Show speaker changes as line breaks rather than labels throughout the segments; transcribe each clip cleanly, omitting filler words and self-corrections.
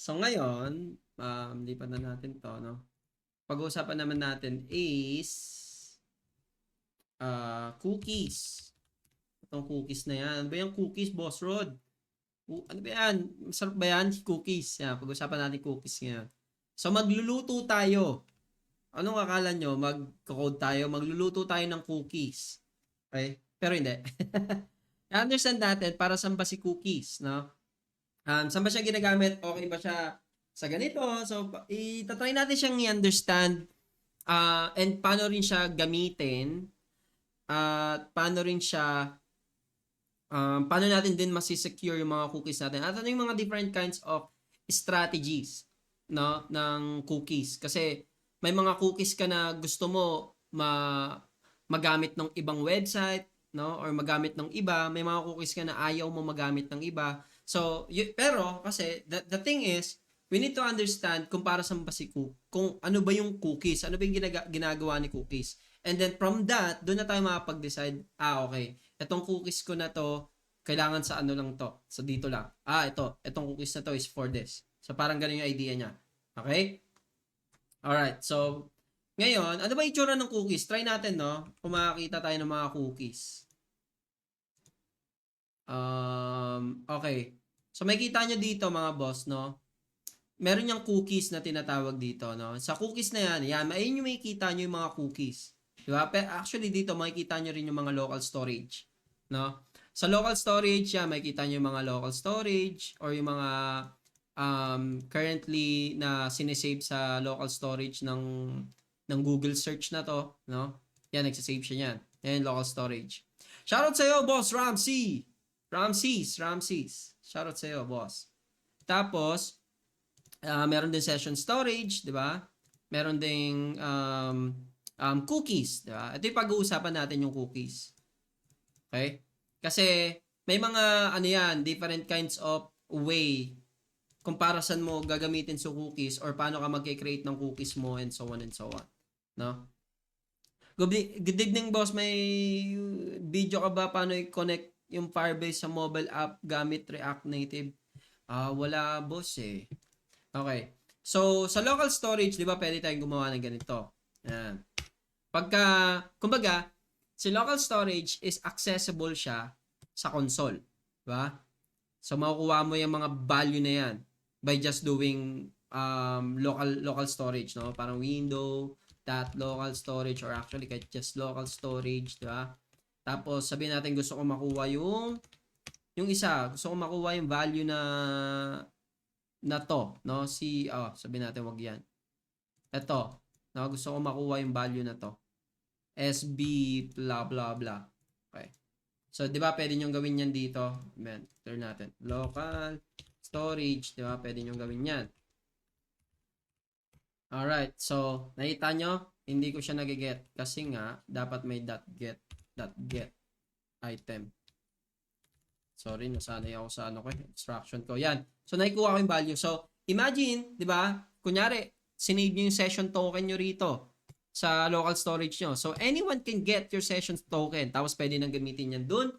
So ngayon, lipat na natin 'to 'no. Pag-uusapan naman natin is, cookies. Itong cookies na 'yan. Ano ba 'yang cookies, Boss Rod? Ano ba 'yan? Masarap ba 'yan, cookies? Yan, pag-usapan natin cookies ngayon. So magluluto tayo. Anong akala nyo? Mag-code tayo, magluluto tayo ng cookies. Okay? Pero hindi. I-understand natin para saan ba si cookies, no? Saan ba siya ginagamit? Okay ba siya sa ganito? So, itatry natin siyang i-understand and paano rin siya gamitin at paano rin siya paano natin din masisecure yung mga cookies natin at ano yung mga different kinds of strategies no ng cookies kasi may mga cookies ka na gusto mo magamit ng ibang website no or magamit ng iba, may mga cookies ka na ayaw mo magamit ng iba. So pero kasi the thing is we need to understand kung para saan ba si kung ano ba yung cookies, ano ba yung ginagawa ni cookies. And then from that, doon na tayo makapag-decide, okay, itong cookies ko na to, kailangan sa ano lang to, sa dito lang. Itong cookies na to is for this. So parang ganun yung idea niya. Okay? Alright, so ngayon, ano ba yung itsura ng cookies? Try natin, no? Kung makakita tayo ng mga cookies. Okay. So makikita nyo dito mga boss, no? Meron yung cookies na tinatawag dito, no? Sa cookies na yan, ayun yung makikita nyo yung mga cookies. Diba? Pero actually dito, makikita nyo rin yung mga local storage, no? Sa local storage, yan, makikita nyo yung mga local storage or yung mga currently na sinesave sa local storage ng Google search na to, no? Yan, nagsasave siya yan. Yan, local storage. Shoutout sa'yo, boss Ramsey! Ramses. Shoutout sa'yo, boss. Tapos, meron din session storage, di ba? Meron ding cookies, di ba? Ito yung pag-uusapan natin yung cookies. Okay? Kasi may mga ano yan, different kinds of way kung para saan mo gagamitin sa cookies or paano ka mag-create ng cookies mo and so on and so on. No? Good evening, boss. May video ka ba paano i-connect yung Firebase sa mobile app gamit React Native? Wala, boss eh. Okay. So, sa local storage, di ba, pwede tayong gumawa ng ganito. Ayan. Kumbaga, si local storage is accessible siya sa console. Di ba? So, makukuha mo yung mga value na yan by just doing local storage, no? Parang window.local storage or actually kahit just local storage, di ba? Tapos, sabihin natin gusto ko makuha yung isa, gusto ko makuha yung value na to, no? Sabihin natin wag yan. Ito, no? Gusto ko makuha yung value na to. SB blah blah blah. Okay. So, 'di ba, pwede niyo gawin yan dito. Amen. Turn natin. Local storage, 'di ba? Pwede niyo gawin yan. Alright. So, nakita nyo? Hindi ko siya nagiget kasi nga dapat may .get item. Sorry, nasanay ako sa instruction ko. Yan. So, naikuha ko yung value. So, imagine, di ba? Kunyari, sinave nyo yung session token nyo rito sa local storage nyo. So, anyone can get your session token. Tapos, pwede nang gamitin yan dun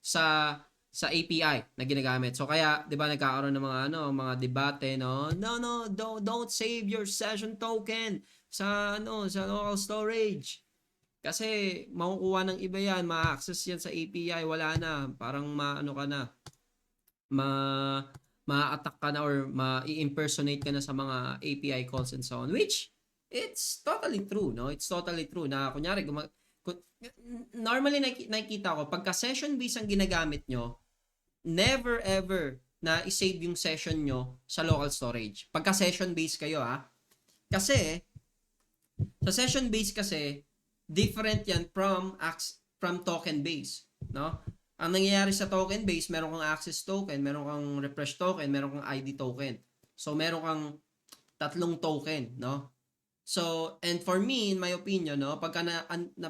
sa API na ginagamit. So, kaya, di ba, nagkakaroon ng mga debate, no? No, don't save your session token sa local storage. Kasi makukuha ng iba yan, ma-access yan sa API, wala na. Parang ma-attack ka na or ma-impersonate ka na sa mga API calls and so on. Which, it's totally true, no? It's totally true na kunyari, normally nakikita ko, pagka session-based ang ginagamit nyo, never ever na isave yung session nyo sa local storage. Pagka session-based kayo, Kasi, sa session-based kasi, different yan from token base, no? Ang nangyayari sa token base, meron kang access token, meron kang refresh token, meron kang ID token. So meron kang tatlong token, no? So, and for me, in my opinion, no, pagka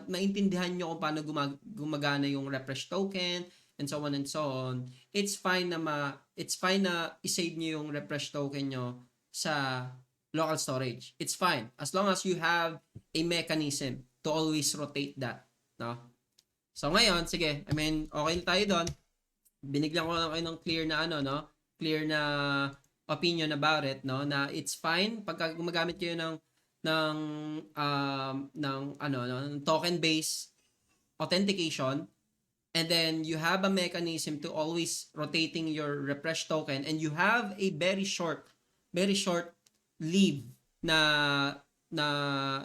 naintindihan nyo kung paano gumagana yung refresh token and so on and so on, it's fine na i-save nyo yung refresh token nyo sa local storage. It's fine as long as you have a mechanism to always rotate that, no? So ngayon, sige, okay tayo doon. Binigyan ko lang kayo ng clear na opinion about it, no, na it's fine pagka gumagamit kayo ng token based authentication, and then you have a mechanism to always rotating your refresh token, and you have a very short leave na na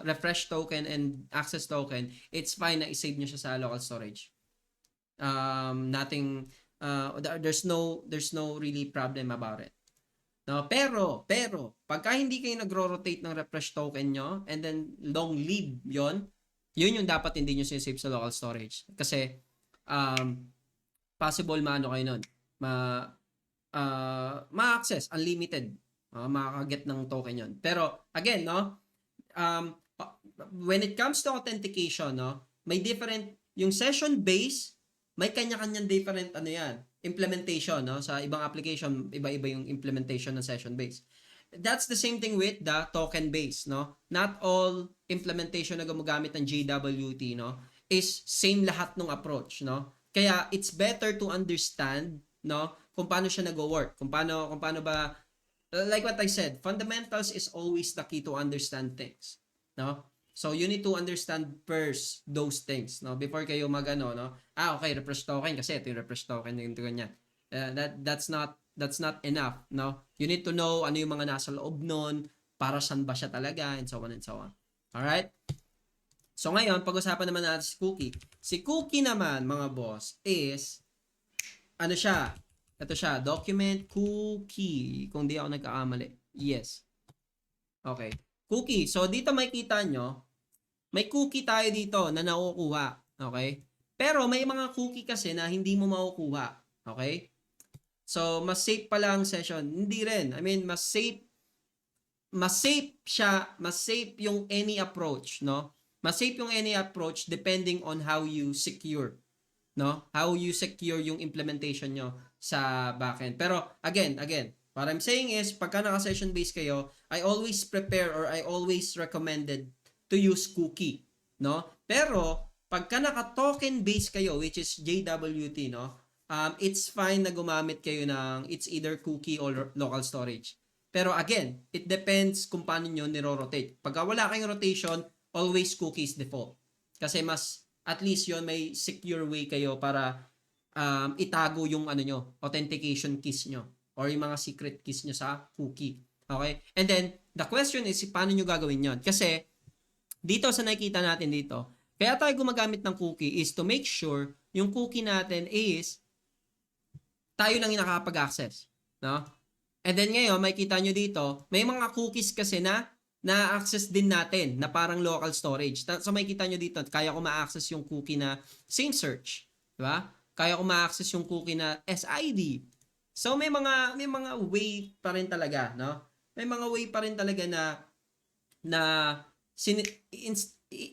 refresh token and access token. It's fine na i-save nyo siya sa local storage. Nothing, there's no really problem about it. No, pero pagka hindi kayo nagro-rotate ng refresh token nyo and then long leave yun yung dapat hindi nyo save sa local storage. Kasi possible maano kayo nun. Ma-access, unlimited. Makakaget ng token yun. Pero again, no, when it comes to authentication, no, may different, yung session base, may kanya-kanyang different implementation, no? Sa ibang application, iba-iba yung implementation ng session base. That's the same thing with the token base, no? Not all implementation na gumagamit ng JWT, no, is same lahat ng approach, no? Kaya it's better to understand, no, kung paano siya nag-work, kung paano ba, like what I said, fundamentals is always the key to understand things, no? So you need to understand first those things, no, before kayo magano, no. Okay, refresh token kasi ito yung refresh token yung ganyan. That's not enough, no. You need to know ano yung mga nasa loob nun, para saan ba siya talaga, and so on and so on. All right? So ngayon, pag-usapan naman natin si Cookie. Si Cookie naman, mga boss, is ano siya? Ito siya, document cookie. Kung di ako nagkakamali. Yes. Okay. Cookie. So dito makikita nyo, may cookie tayo dito na nakukuha. Okay? Pero may mga cookie kasi na hindi mo makukuha. Okay? So, mas safe pala ang session. Hindi rin. I mean, mas safe siya, mas safe yung any approach, no? Mas safe yung any approach depending on how you secure, no? How you secure yung implementation nyo sa backend. Pero, again, what I'm saying is, pagka naka-session based kayo, I always prepare or I always recommended to use cookie, no? Pero pagka naka-token based kayo, which is JWT, no? It's fine na gumamit kayo ng it's either cookie or local storage. Pero again, it depends kung paano nyo niro-rotate. Pagka wala kayong rotation, always cookies default. Kasi mas at least yon may secure way kayo para itago yung authentication keys nyo or yung mga secret keys nyo sa cookie. Okay? And then, the question is, paano nyo gagawin yon? Kasi, dito sa nakikita natin dito, kaya tayo gumagamit ng cookie is to make sure yung cookie natin is tayo lang yung nakakapag-access. No? And then ngayon, makikita nyo dito, may mga cookies kasi na na-access din natin na parang local storage. So makikita nyo dito, kaya ko ma-access yung cookie na same search. Diba? Kaya ko ma-access yung cookie na SID. So may mga way pa rin talaga, no? May mga way pa rin talaga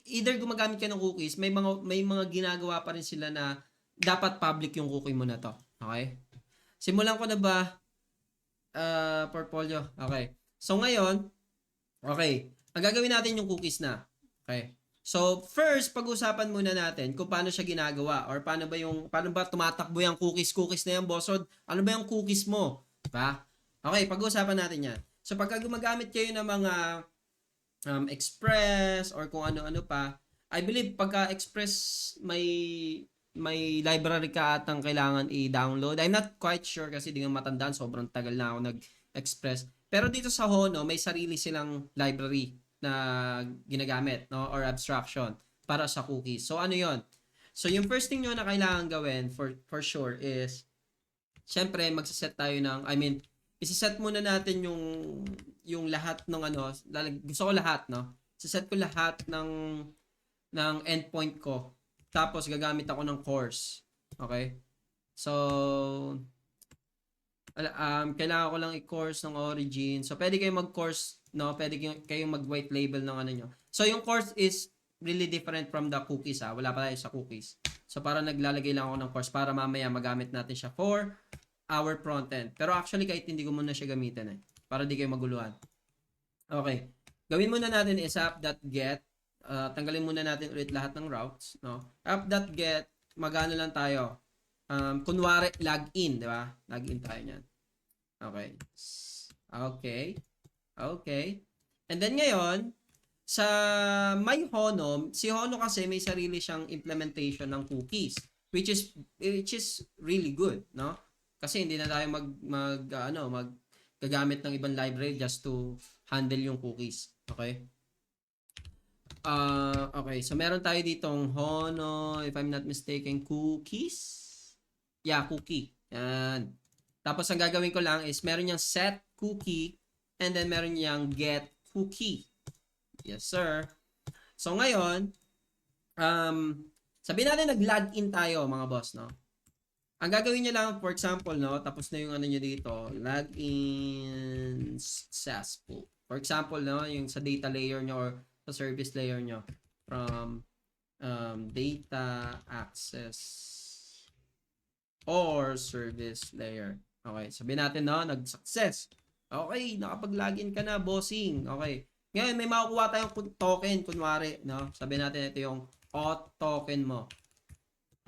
either gumagamit ka ng cookies, may mga ginagawa pa rin sila na dapat public yung cookie mo na to. Okay? Simulan ko na ba portfolio? Okay. So ngayon, okay, ang gagawin natin yung cookies na. Okay. So first, pag-usapan muna natin kung paano siya ginagawa or paano ba tumatakbo yung cookies na yan, boss Rod? Ano ba yung cookies mo? Diba? Okay, pag-usapan natin yan. So pagka gumagamit kayo ng mga Express or kung ano-ano pa, I believe pagka Express may library ka atang kailangan i-download. I'm not quite sure kasi di nga matandaan, sobrang tagal na ako nag-Express. Pero dito sa Hono, may sarili silang library na ginagamit, no, or abstraction para sa cookies. So ano 'yon? So yung first thing nyo na kailangan gawin for sure is syempre magse-set tayo ng isi-set muna natin yung lahat ng gusto ko lahat, no. Set ko lahat ng endpoint ko. Tapos gagamit ako ng course. Okay? So kailangan ko lang i-course ng origin. So pwede kayong mag-course, no? Pwede kayong mag-white label ng nyo. So yung course is really different from the cookies, ha. Wala pa tayo sa cookies. So para naglalagay lang ako ng course para mamaya magamit natin siya for our front end. Pero actually kahit hindi ko muna siya gamitin para di kayo maguluhan. Okay. Gawin muna natin is app.get. Tanggalin muna natin ulit lahat ng routes, no? App.get, magano lang tayo. Kunwari login, di ba? Login tayo niyan. Okay. Okay. Okay. And then ngayon, sa My Hono, si Hono kasi may sarili siyang implementation ng cookies, which is really good, no? Kasi hindi na tayo mag gagamit ng ibang library just to handle yung cookies. Okay? Okay, so meron tayo ditong Hono, if I'm not mistaken, cookies. Yeah, cookie. Yan. Tapos ang gagawin ko lang is meron niyang set cookie and then meron niyang get cookie. Yes, sir. So ngayon, um, sabihin natin nag-login tayo mga boss, no? Ang gagawin niyo lang, for example, no, tapos na yung ano niyo dito, login successful. For example, no, yung sa data layer niyo or sa service layer niyo from data access or service layer. Okay, sabihin natin, no, nag-success. Okay, nakapag-login ka na, bossing. Okay. Ngayon, may makukuha tayong token, kunwari, no? Sabihin natin ito yung auth token mo.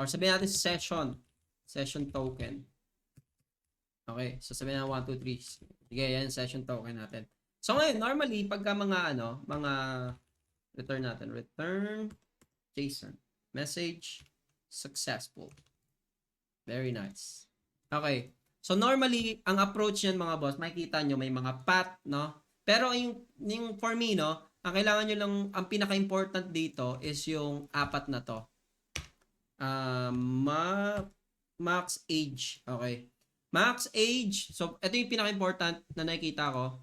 Or sabihin natin session token. Okay, so sabihin natin 1, 2, 3. Sige, yan session token natin. So ngayon, normally, pagka mga return natin, return JSON, message successful. Very nice. Okay. So normally, ang approach niyan mga boss, makikita nyo may mga path, no? Pero yung for me, no, ang kailangan nyo lang, ang pinaka-important dito is yung apat na to. Max age. Okay. Max age. So, ito yung pinaka-important na nakikita ko.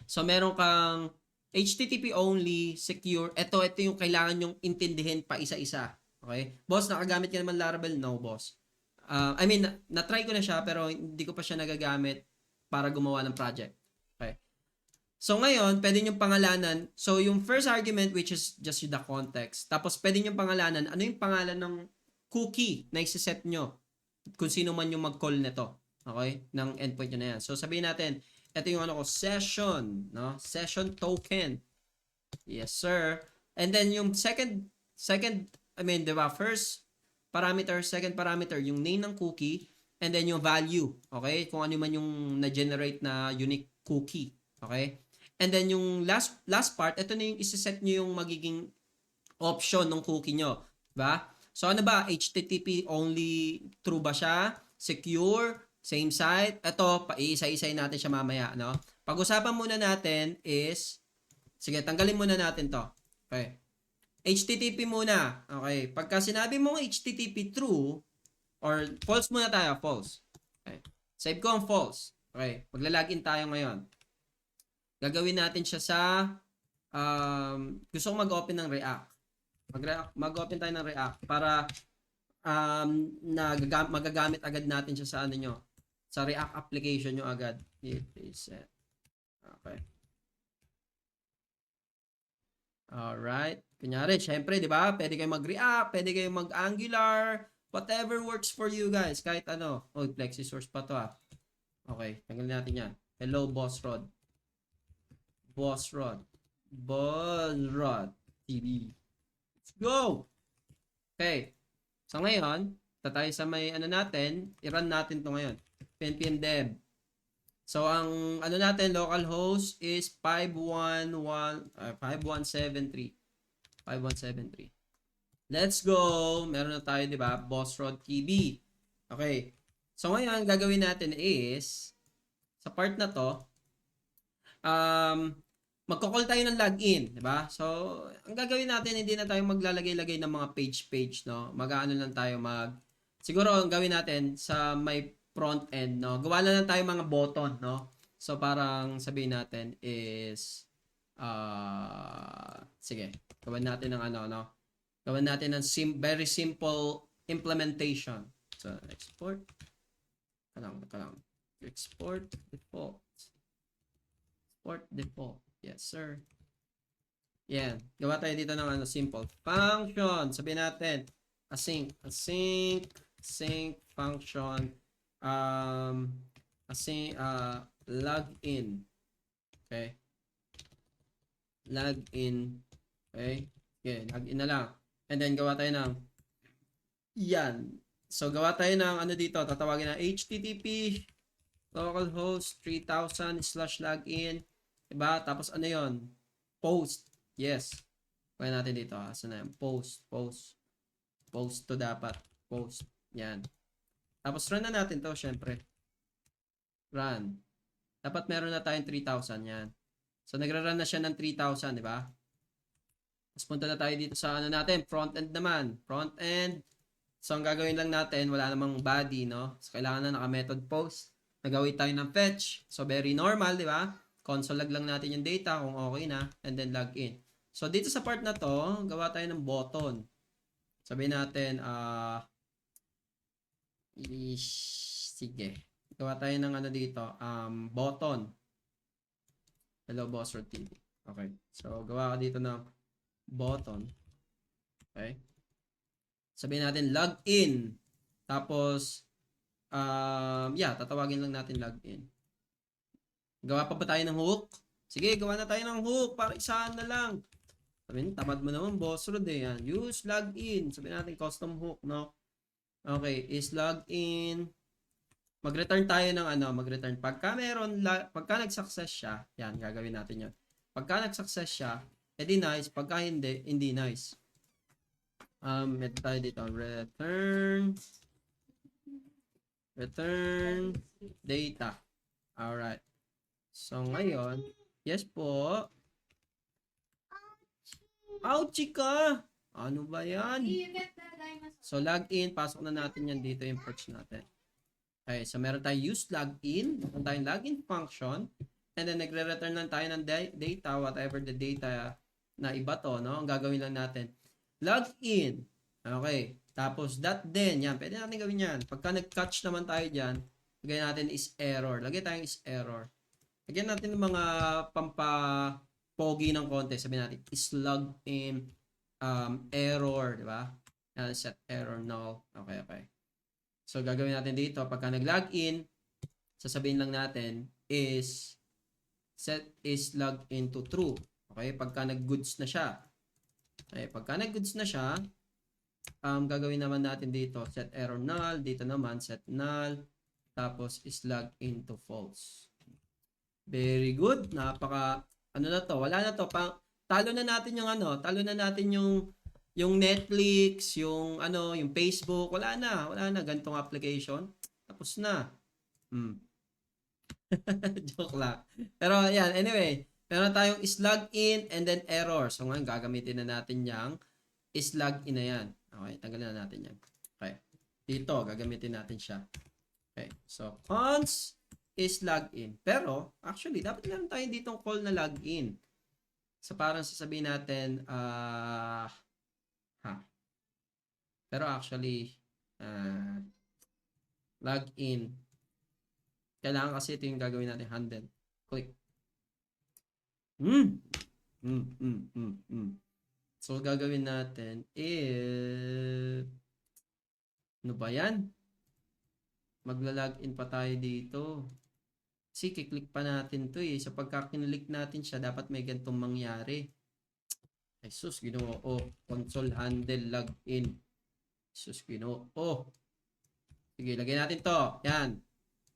So, meron kang HTTP only, secure. Ito yung kailangan yung intindihin pa isa-isa. Okay? Boss, nakagamit ka naman Laravel? No, boss. I mean, na-try ko na siya pero hindi ko pa siya nagagamit para gumawa ng project. Okay. So ngayon, pwede nyo pangalanan. So yung first argument which is just the context. Tapos pwede nyo pangalanan ano yung pangalan ng cookie na isiset nyo kung sino man yung mag-call nito. Okay? Ng endpoint nyo na yan. So sabihin natin, ito yung ano ko, session. No? Session token. Yes, sir. And then yung diba, first parameter, second parameter, yung name ng cookie, and then yung value, okay? Kung ano man yung na-generate na unique cookie, okay? And then yung last part, ito na yung isa-set nyo yung magiging option ng cookie nyo, diba? So ano ba, HTTP only, true ba siya? Secure, same site? Ito, paisa-isay natin siya mamaya, no? Pag-usapan muna natin is, sige, tanggalin muna natin to, okay? HTTP muna. Okay. Pagka sinabi mong HTTP true, or false muna tayo, false. Okay. Save ko ang false. Okay. Magla-login tayo ngayon. Gagawin natin siya sa, gusto kong mag-open ng React. Mag-open tayo ng React para magagamit agad natin siya sa ano nyo. Sa React application nyo agad. It is set. Okay. Alright. Kunyari, syempre, di ba? Pwede kayo mag-React, pwede kayo mag-Angular, whatever works for you guys. Kahit ano. Oh, Plexisource pa to ah. Okay, tanggalin natin yan. Hello, Boss Rod. Boss Rod. Boss Rod TV. Let's go! Okay. So ngayon, tayo sa may ano natin, i-run natin to ngayon. npm dev. So, ang ano natin, localhost is 5173. 5173. Let's go! Meron na tayo, di ba? Boss Rod TV. Okay. So, ngayon, gagawin natin is, sa part na to, magko-call tayo ng login, di ba? So, ang gagawin natin, hindi na tayo maglalagay-lagay ng mga page, no? Mag-ano lang tayo, siguro, ang gawin natin, sa may front end, no? Gawa na lang tayo mga button, no? So, parang sabihin natin is, sige, gawin natin ng ano, no? Gawin natin ng very simple implementation. So, export. Export default. Export default. Yes, sir. Yan. Gawa tayo dito ng ano, simple function. Sabihin natin, async function, login. Okay. Login. Okay. Okay, login na lang. And then, gawa tayo ng yan. So, gawa tayo ng ano dito. Tatawagin na HTTP localhost 3000/login. Diba? Tapos ano yon? Post. Yes. Kaya natin dito. Saan na yan? Post. Post to dapat. Post. Yan. Tapos run na natin to, syempre. Run. Dapat meron na tayong 3,000 yan. So, nagra-run na siya ng 3,000, di ba? Tapos punta na tayo dito sa ano natin, front end naman. Front end. So, ang gagawin lang natin, wala namang body, no? So, kailangan na naka-method post. Nagawin tayo ng fetch. So, very normal, di ba? Console log lang natin yung data kung okay na. And then, log in. So, dito sa part na to, gawa tayo ng button. Sabihin natin, sige. Gawa tayo ng ano dito, button. Hello, Boss Rod TV. Okay. So, gawa ka dito ng button. Okay. Sabihin natin, log in. Tapos, tatawagin lang natin log in. Gawa pa ba tayo ng hook? Sige, gawa na tayo ng hook para isahan na lang. Sabihin, tamad mo naman, Boss Rod eh. Yan. Use log in. Sabihin natin, custom hook, no? Okay, is log in. Mag-return tayo ng mag-return. Pagka nag-success siya, yan, gagawin natin yan. Pagka nag-success siya, edi nice. Pagka hindi, hindi nice. Ito tayo dito. Return data. Alright. So, ngayon, yes po. Ouchie ka! Ano ba yan? So, login. Pasok na natin yan dito. Import natin. Okay, so meron tayong use login, meron tayong login function, and then nagre-return lang tayo ng data, whatever the data na iba to, no? Ang gagawin lang natin, login. Okay, tapos that then, yan, pwede natin gawin yan. Pagka nag-catch naman tayo dyan, lagyan natin is error. Lagyan tayong is error. Lagyan natin ng mga pampa-pogi ng konti. Sabihin natin is login error, di ba? Set error null. Okay. So, gagawin natin dito, pagka nag-login, sasabihin lang natin is set is login to true. Okay? Pagka nag-goods na siya. Okay? Pagka nag-goods na siya, gagawin naman natin dito, set error null. Dito naman, set null. Tapos, is login to false. Very good. Napaka, na to? Wala na to. Talo na natin yung Netflix, yung Facebook, wala na ganitong application. Tapos na. Joke lang. Pero yan, anyway, meron tayong is login and then error. So ngayon gagamitin na natin yung is login na yan. Okay, tanggalin na natin yan. Okay. Dito gagamitin natin siya. Okay. So cons is login. Pero actually dapat meron tayo ditong call na login. So parang sasabihin natin pero actually, login. Kailangan kasi ito yung gagawin natin, handle. Click. So, gagawin natin ano ba yan? Magla-login pa tayo dito. Kasi kiklik pa natin to eh. So, pagka kinlik natin siya, dapat may ganitong mangyari. Ay, sus, ginoo. Console handle login. Sus, ginoo. Sige, lagyan natin to. Yan.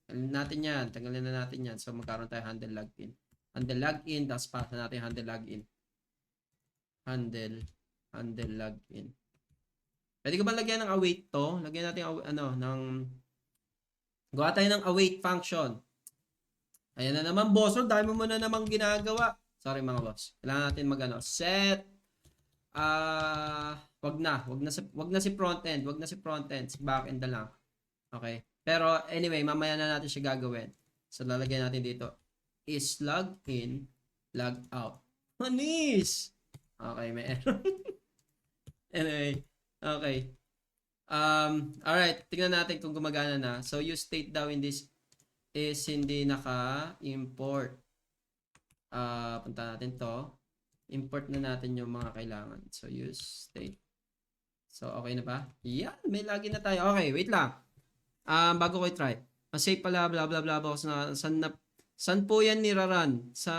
Tanggalin natin yan. Tanggalin na natin yan. So, magkaroon tayo handle login. Handle login. Tapos, pasa natin handle login. Handle login. Pwede ko ba lagyan ng await to? Lagyan natin gawa tayo ng await function. Ayan na naman, boss. Dahil mo na namang ginagawa. Sorry, mga boss. Kailangan natin set wag na si front end, si back end na lang. Okay? Pero anyway, mamaya na natin siya gagawin. So lalagyan natin dito is log in, log out. Manis. Okay, may error. Anyway, okay. Alright, tingnan natin kung gumagana na. So use state daw in this is hindi naka-import. Punta natin to. Import na natin yung mga kailangan. So, use state. So, okay na ba? Yan, may login na tayo. Okay, wait lang. Bago ko i-try. Save pala, blah, blah, blah, box na, saan po yan nirarun? Sa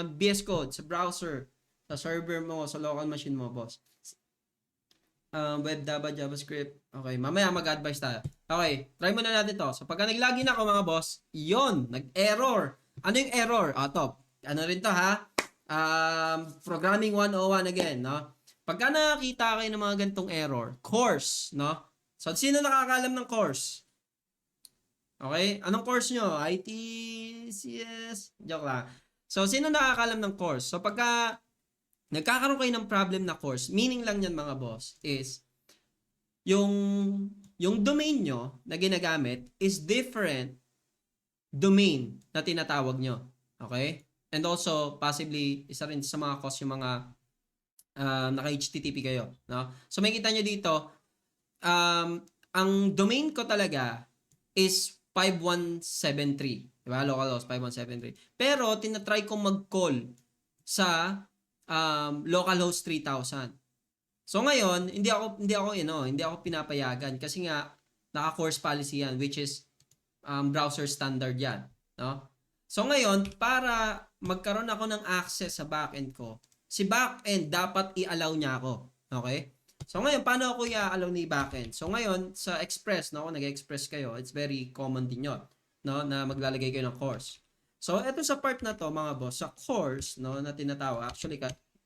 VS Code, sa browser, sa server mo, sa local machine mo, boss. Web Java, JavaScript. Okay, mamaya mag-advise tayo. Okay, try muna natin to. So, pagka nag-login ako mga boss, yon nag-error. Ano yung error? To. Ano rin to ha? Programming 101 again, no? Pagka nakakita kayo ng mga gantong error, course, no? So, sino nakakaalam ng course? Okay? Anong course nyo? IT, CS? Joke lang. So, sino nakakaalam ng course? So, pagka nagkakaroon kayo ng problem na course, meaning lang yan mga boss, is yung domain nyo na ginagamit is different domain na tinatawag nyo. Okay? And also, possibly, isa rin sa mga course yung mga naka-HTTP kayo. No? So, makikita nyo dito, ang domain ko talaga is 5173. Diba? Localhost 5173. Pero, tinatry kong mag-call sa localhost 3000. So ngayon, hindi ako pinapayagan kasi nga naka-course policy yan, which is browser standard yan, no? So ngayon, para magkaroon ako ng access sa backend ko, si backend dapat i-allow niya ako. Okay? So ngayon, paano ako i-allow ni backend? So ngayon, sa Express, no, kung nag-Express kayo, it's very common din yun, no, na maglalagay kayo ng course. So eto sa part na to, mga boss, sa course, no, na tinatawag, actually,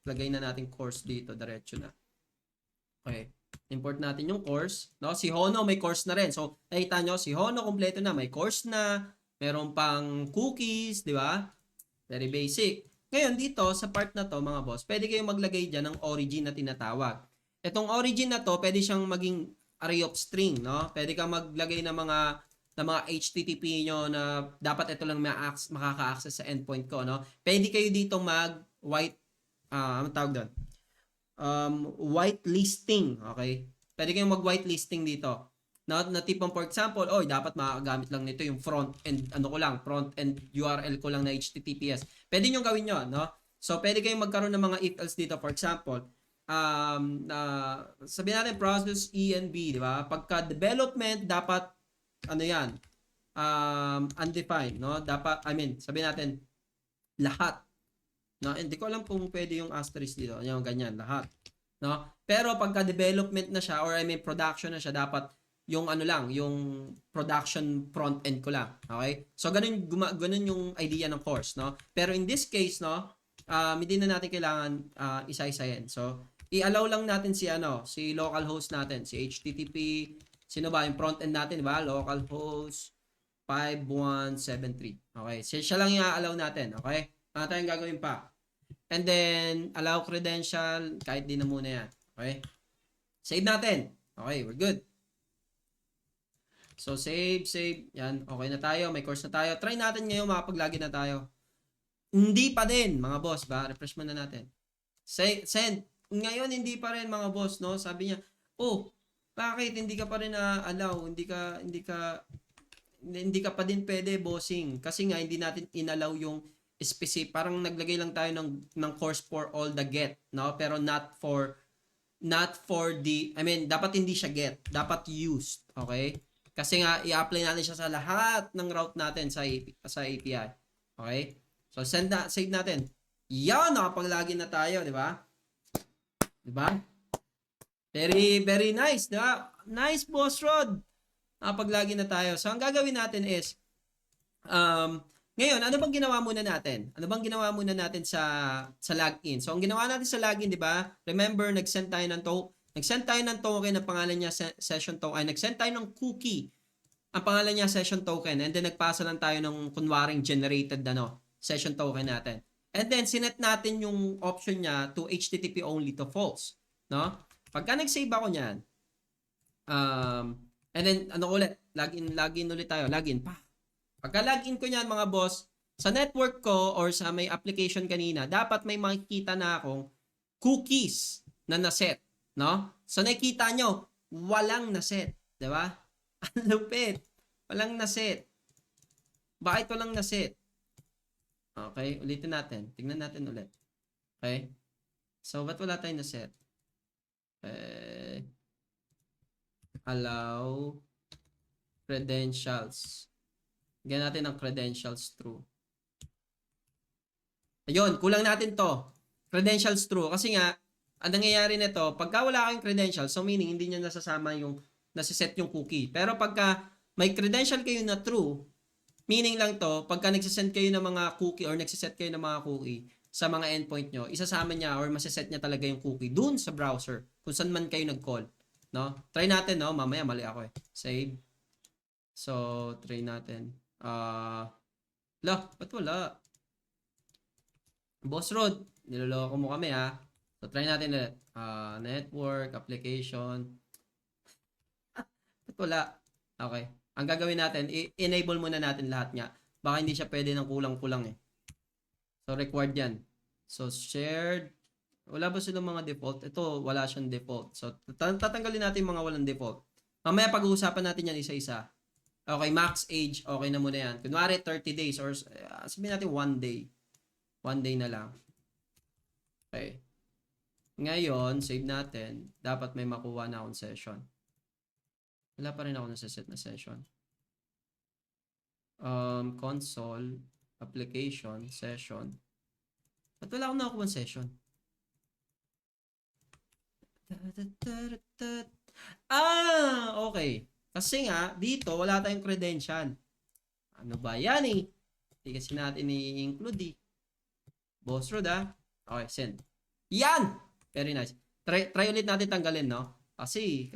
lagay na natin course dito, diretso na. Okay. Import natin yung course, no? Si Hono may course na rin. So, nakita nyo, si Hono kompleto na, may course na, meron pang cookies, di ba? Very basic. Ngayon, dito, sa part na to, mga boss, pwede kayong maglagay dyan ng origin na tinatawag. Itong origin na to, pwede siyang maging array of string, no? Pwede kang maglagay ng mga HTTP nyo na dapat ito lang makaka-access sa endpoint ko, no? Pwede kayo dito mag-white, ano tawag doon? Whitelisting, okay? Pwede kayong mag-whitelisting dito. Na tipong, for example, dapat makagamit lang nito yung front end, front end URL ko lang na HTTPS. Pwede nyo gawin yun, no? So, pwede kayong magkaroon ng mga if-else dito. For example, sabihin natin process E and B, di ba? Pagka development, dapat, undefined, no? Dapat, sabihin natin, lahat. No, hindi ko alam kung pwede yung asterisk dito. Yung ganyan, lahat. No? Pero pagka development na siya or production na siya, dapat yung yung production front end ko lang. Okay? So ganun yung idea ng course, no? Pero in this case, no, hindi na natin kailangan isa-isahin. So i-allow lang natin si localhost natin, si HTTP, sino ba yung front end natin, di ba? Localhost 5173. Okay? Siya lang i-allow natin, okay? Ano tayong gagawin pa? And then, allow credential, kahit di na muna yan. Okay? Save natin. Okay, we're good. So, save. Yan, okay na tayo. May course na tayo. Try natin ngayon, makapag-login na tayo. Hindi pa din, mga boss, ba? Refresh muna natin. Send. Ngayon, hindi pa rin, mga boss, no? Sabi niya, bakit hindi ka pa rin allow? Hindi ka pa din pwede, bossing. Kasi nga, hindi natin inallow yung specific, parang naglagay lang tayo ng course for all the get, no? Pero not for the, dapat hindi siya get, dapat used, okay? Kasi nga, i-apply natin siya sa lahat ng route natin sa API. Okay? So, save natin. Yan, nakapag-login na tayo, di ba? Di ba? Very, very nice, di ba? Nice, Boss Rod. Nakapag-login na tayo. So, ang gagawin natin is, ngayon, ano bang ginawa muna natin? Ano bang ginawa muna natin sa login? So, ang ginawa natin sa login, di ba? Remember, nag-send tayo ng token, ang pangalan niya session token. Nag-send tayo ng cookie. Ang pangalan niya session token. And then, nagpasa lang tayo ng kunwaring generated session token natin. And then, sinet natin yung option niya to HTTP only to false. No? Pagka nag-save ako niyan, and then, login ulit tayo. Login pa. Pagka-login ko niyan, mga boss, sa network ko or sa may application kanina, dapat may makikita na akong cookies na naset, no? So nakikita nyo, walang naset, 'di ba? Ang lupit. Walang naset. Bakit walang naset? Okay, ulitin natin. Tingnan natin ulit. Okay? So, ba't wala tayong naset? Allow credentials. Bigyan natin ng credentials true. Ayun, kulang natin to. Credentials true. Kasi nga, ang nangyayari nito, pagka wala kayong credential, so meaning hindi niya nasasama yung nasiset yung cookie. Pero pagka may credential kayo na true, meaning lang to, pagka nagsisend kayo ng mga cookie or nagsiset kayo ng mga cookie sa mga endpoint nyo, isasama niya or masiset niya talaga yung cookie dun sa browser kung saan man kayo nag-call. No? Try natin, no? Mamaya mali ako eh. Save. So, try natin. Ba't wala? Boss Rod, niloloko mo kami ha. So, try natin ulit. Network, application. Ba't wala? Okay. Ang gagawin natin, enable muna natin lahat niya. Baka hindi siya pwede ng kulang-kulang eh. So, required yan. So, shared. Wala ba silang mga default? Ito, wala siyang default. So, tatanggalin natin yung mga walang default. Mamaya pag-uusapan natin yan isa-isa. Okay, max age. Okay na muna yan. Kunwari, 30 days or sabihin natin 1 day. 1 day na lang. Okay. Ngayon, save natin. Dapat may makuha na akong session. Wala pa rin ako nasa-set na session. Console, application, session. Ba't wala akong nakuha session? Okay. Kasi nga, dito, wala tayong credential. Ano ba yan eh? Hindi kasi natin i-include eh. Boss Rod Okay, send. Yan! Very nice. Try ulit natin tanggalin, no? Kasi.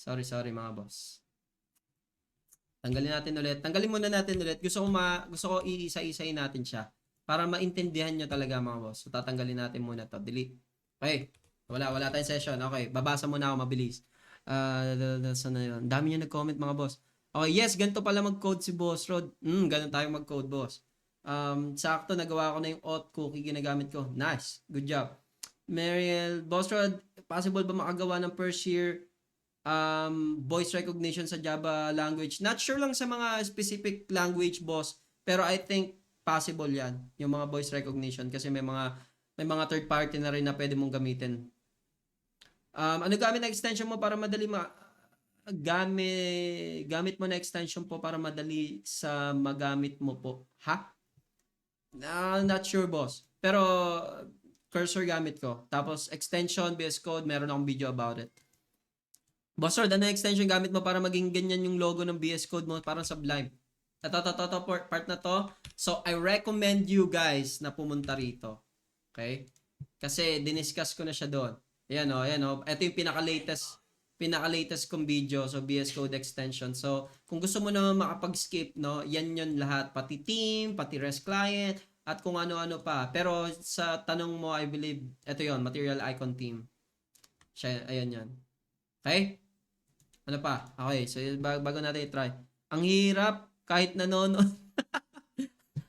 Sorry mga boss. Tanggalin natin ulit. Tanggalin muna natin ulit. Gusto ko iisa-isahin natin siya para maintindihan nyo talaga mga boss. So, tatanggalin natin muna to. Delete. Okay. Wala tayong session. Okay. Babasa muna ako mabilis. Saan na yun? Dami nyo nag-comment mga boss. Okay, yes. Ganito pala mag-code si Boss Rod. Ganun tayo mag-code, boss. Sakto, nagawa ko na yung auth cookie ginagamit ko. Nice. Good job. Mariel, Boss Rod, possible ba makagawa ng first year voice recognition sa Java language? Not sure lang sa mga specific language, boss. Pero I think possible yan. Yung mga voice recognition. Kasi may mga third party na rin na pwede mong gamitin. Ano gamit na extension mo para madali gamit mo na extension po para madali sa magamit mo po? Ha? Not sure, boss. Pero cursor gamit ko. Tapos extension, VS Code, meron akong video about it. Boss Rod, ano extension gamit mo para maging ganyan yung logo ng VS Code mo? Parang Sublime. Ito, part na to. So, I recommend you guys na pumunta rito. Okay? Kasi, diniscuss ko na siya doon. Ayan o. Ito yung pinaka-latest kong video. So, VS Code extension. So, kung gusto mo naman makapag-skip, no, yan yun lahat. Pati team, pati REST client, at kung ano-ano pa. Pero, sa tanong mo, I believe, ito yon material icon team. Ayan yan. Okay? Ano pa? Okay, so bago natin i-try. Ang hirap, kahit nanonood.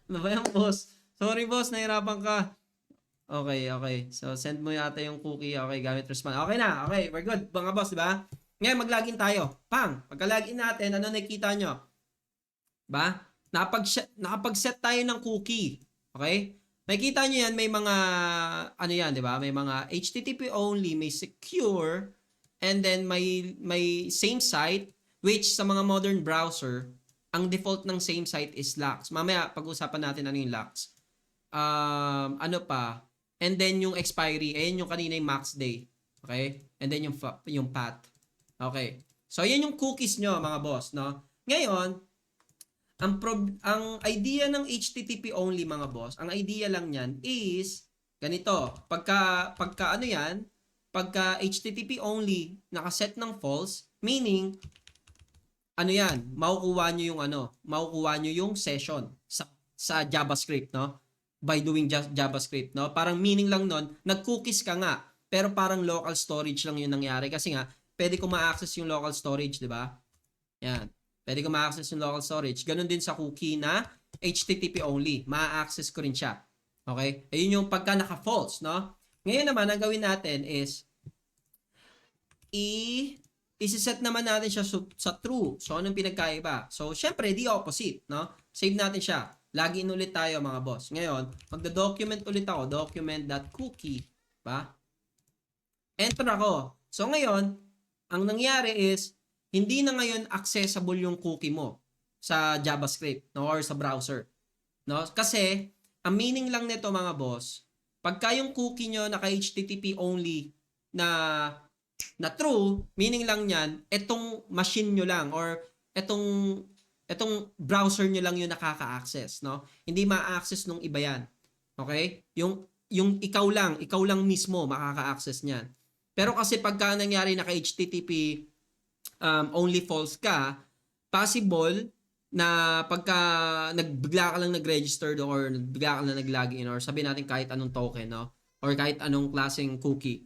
Ano ba yan, boss? Sorry, boss, nahirapan ka. Okay. So, send mo yata yung cookie. Okay, gamit respond. Okay na, okay, we're good. Mga boss, diba? Ngayon, mag-login tayo. Pang! Pagka-login natin, ano nakikita nyo? Ba? Nakapag-set tayo ng cookie. Okay? Makikita nyo yan, may mga, ano yan, diba? May mga HTTP only, may secure, and then may same site, which sa mga modern browser, ang default ng same site is lax. Mamaya, pag-usapan natin ano yung lax. Ano pa? And then yung expiry, ayun yung kanina yung max day. Okay? And then yung path. Okay. So, yan yung cookies nyo, mga boss, no? Ngayon, ang idea ng HTTP only, mga boss, ang idea lang yan is, ganito, pagka ano yan, pagka HTTP only, nakaset ng false, meaning, ano yan, makukuha nyo yung session sa JavaScript, no? By doing JavaScript, no? Parang meaning lang nun, nag-cookies ka nga, pero parang local storage lang yung nangyari. Kasi nga, pwede ko ma-access yung local storage, di ba? Yan. Pwede ko ma-access yung local storage. Ganon din sa cookie na HTTP only. Ma-access ko rin siya. Okay? Ayun yung pagka naka-false, no? Ngayon naman, ang gawin natin is i-set naman natin siya sa true. So, anong pinagkaiba? So, syempre, the opposite, no? Save natin siya. Login ulit tayo, mga boss. Ngayon, magda-document ulit ako. Document.cookie. Ba? Enter ako. So, ngayon, ang nangyari is, hindi na ngayon accessible yung cookie mo sa JavaScript, no? Or sa browser. No? Kasi, ang meaning lang nito, mga boss, Pagka yung cookie nyo naka HTTP only na true, meaning lang yan, etong machine nyo lang or etong browser nyo lang yung nakaka-access, no? Hindi ma-access nung iba yan. Okay? Yung ikaw lang mismo makaka-access niyan. Pero kasi pagka nangyari naka HTTP only false ka, possible na pagka bigla ka lang nag-register or bigla ka lang nag-login or sabi natin kahit anong token, no? Or kahit anong klaseng cookie,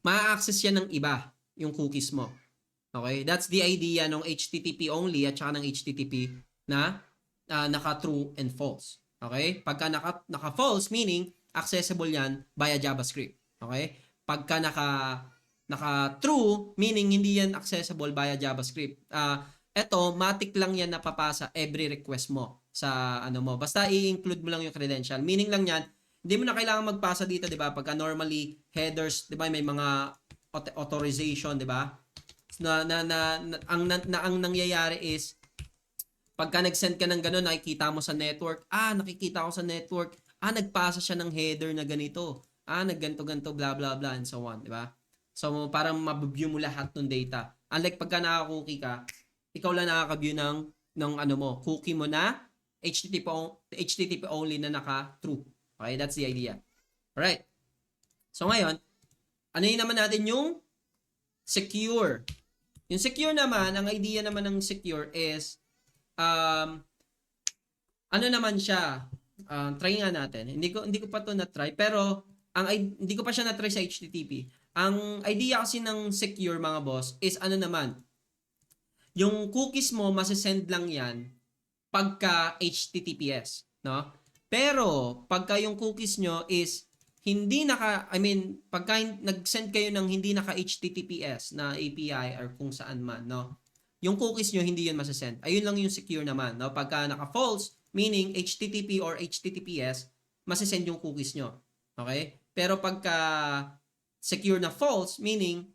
ma-access yan ng iba, yung cookies mo. Okay? That's the idea ng HTTP only at saka ng HTTP na naka-true and false. Okay? Pagka naka-false, meaning accessible yan via JavaScript. Okay? Pagka naka-true, meaning hindi yan accessible via JavaScript. Eto, matic lang yan napapasa every request mo sa ano mo. Basta i-include mo lang yung credential. Meaning lang yan, hindi mo na kailangan magpasa dito, 'di ba? Pagka normally headers, 'di ba, may mga authorization, 'di ba? Ang nangyayari is pagka nag-send ka ng gano'n, nakikita mo sa network, nakikita ko sa network, nagpasa siya ng header na ganito. Nagganto-ganto, blah, blah, blah, and so on, di ba? So, parang mabview mo lahat ng data. Unlike pagka naka-cookie ka, ikaw lang nakaka-view ng ano mo, cookie mo na HTTP only na naka-true. Okay, that's the idea. Alright. So, ngayon, ano yun naman natin yung secure. Yung secure naman, ang idea naman ng secure is, ano naman siya, try nga natin. Hindi ko pa to na-try, pero hindi ko pa siya na-try sa HTTP. Ang idea kasi ng secure, mga boss, is ano naman, yung cookies mo, masisend lang yan pagka HTTPS, no? Pero, pagka yung cookies nyo is pagka nag-send kayo ng hindi naka HTTPS na API or kung saan man, no? Yung cookies nyo, hindi yun masasend. Ayun lang yung secure naman, no? Pagka naka-false, meaning HTTP or HTTPS, masasend yung cookies nyo. Okay? Pero pagka secure na false, meaning,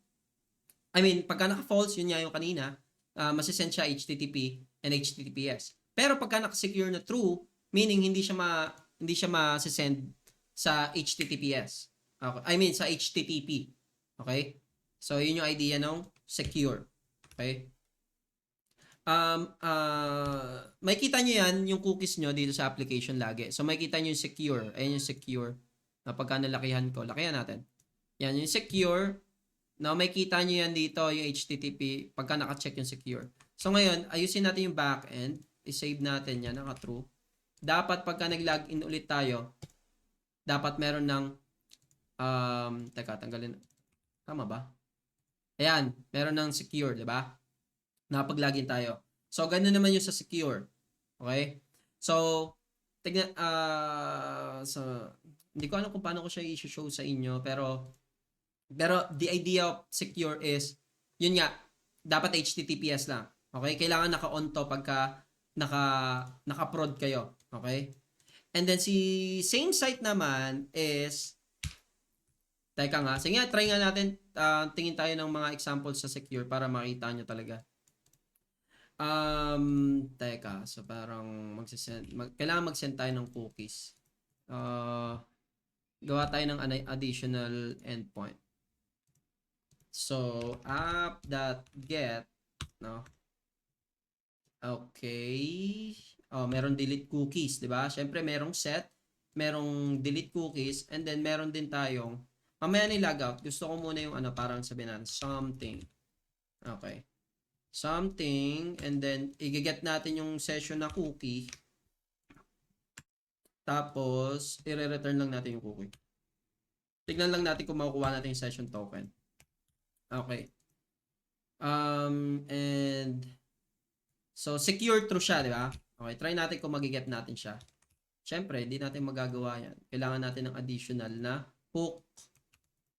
pagka naka-false, yun nga yung kanina, masasend siya HTTP and HTTPS. Pero pagka naka-secure na true, meaning hindi siya masasend sa HTTPS. Okay? Sa HTTP. Okay? So, yun yung idea ng secure. Okay? May kita nyo yan, yung cookies nyo dito sa application lagi. So, may kita nyo yung secure. Ayan yung secure. Pagka nalakihan ko, lakihan natin. Yan, yung secure. Now, may kita nyo yan dito, yung HTTP, pagka naka-check yung secure. So, ngayon, ayusin natin yung backend. I-save natin yan, naka-true. Dapat pagka nag-login ulit tayo, dapat meron ng, teka, tanggalin. Tama ba? Ayan, meron ng secure, di ba? Nakapag-login tayo. So, ganun naman yung sa secure. Okay? So, hindi ko alam kung paano ko siya i-show sa inyo, pero the idea of secure is, yun nga, dapat HTTPS lang. Okay? Kailangan naka-on to pagka naka-prod kayo. Okay? And then, same site naman is, teka nga, sige nga, try nga natin, tingin tayo ng mga examples sa secure para makita nyo talaga. Teka, so parang kailangan mag-send tayo ng cookies. Gawa tayo ng additional endpoint. So, app.get, no? Okay. Meron delete cookies, di ba? Siyempre, merong set, merong delete cookies, and then meron din tayong, mamaya ni-logout, gusto ko muna yung parang sabihin natin, something. Okay. Something, and then, i-get natin yung session na cookie. Tapos, i-return lang natin yung cookie. Tignan lang natin kung makukuha natin yung session token. Okay. And, so, secure true siya, di ba? Okay, try natin kung mag-get natin siya. Siyempre, hindi natin magagawa yan. Kailangan natin ng additional na hook.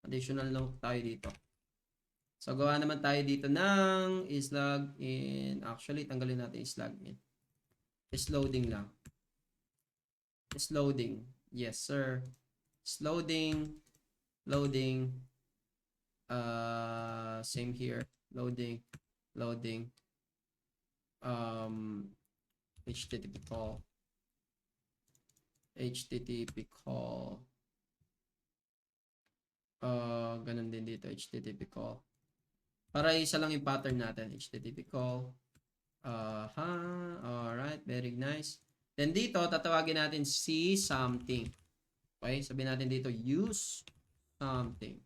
Additional na hook tayo dito. So, gawa naman tayo dito ng islogin. Actually, tanggalin natin islogin. Is loading lang. Is loading. Yes, sir. Is loading. Loading. Same here. Loading. Loading. HTTP call. HTTP call. Ganun din dito, HTTP call. Para isa lang yung pattern natin, HTTP call. Alright, very nice. Then dito, tatawagin natin si something. Okay, sabihin natin dito, use something.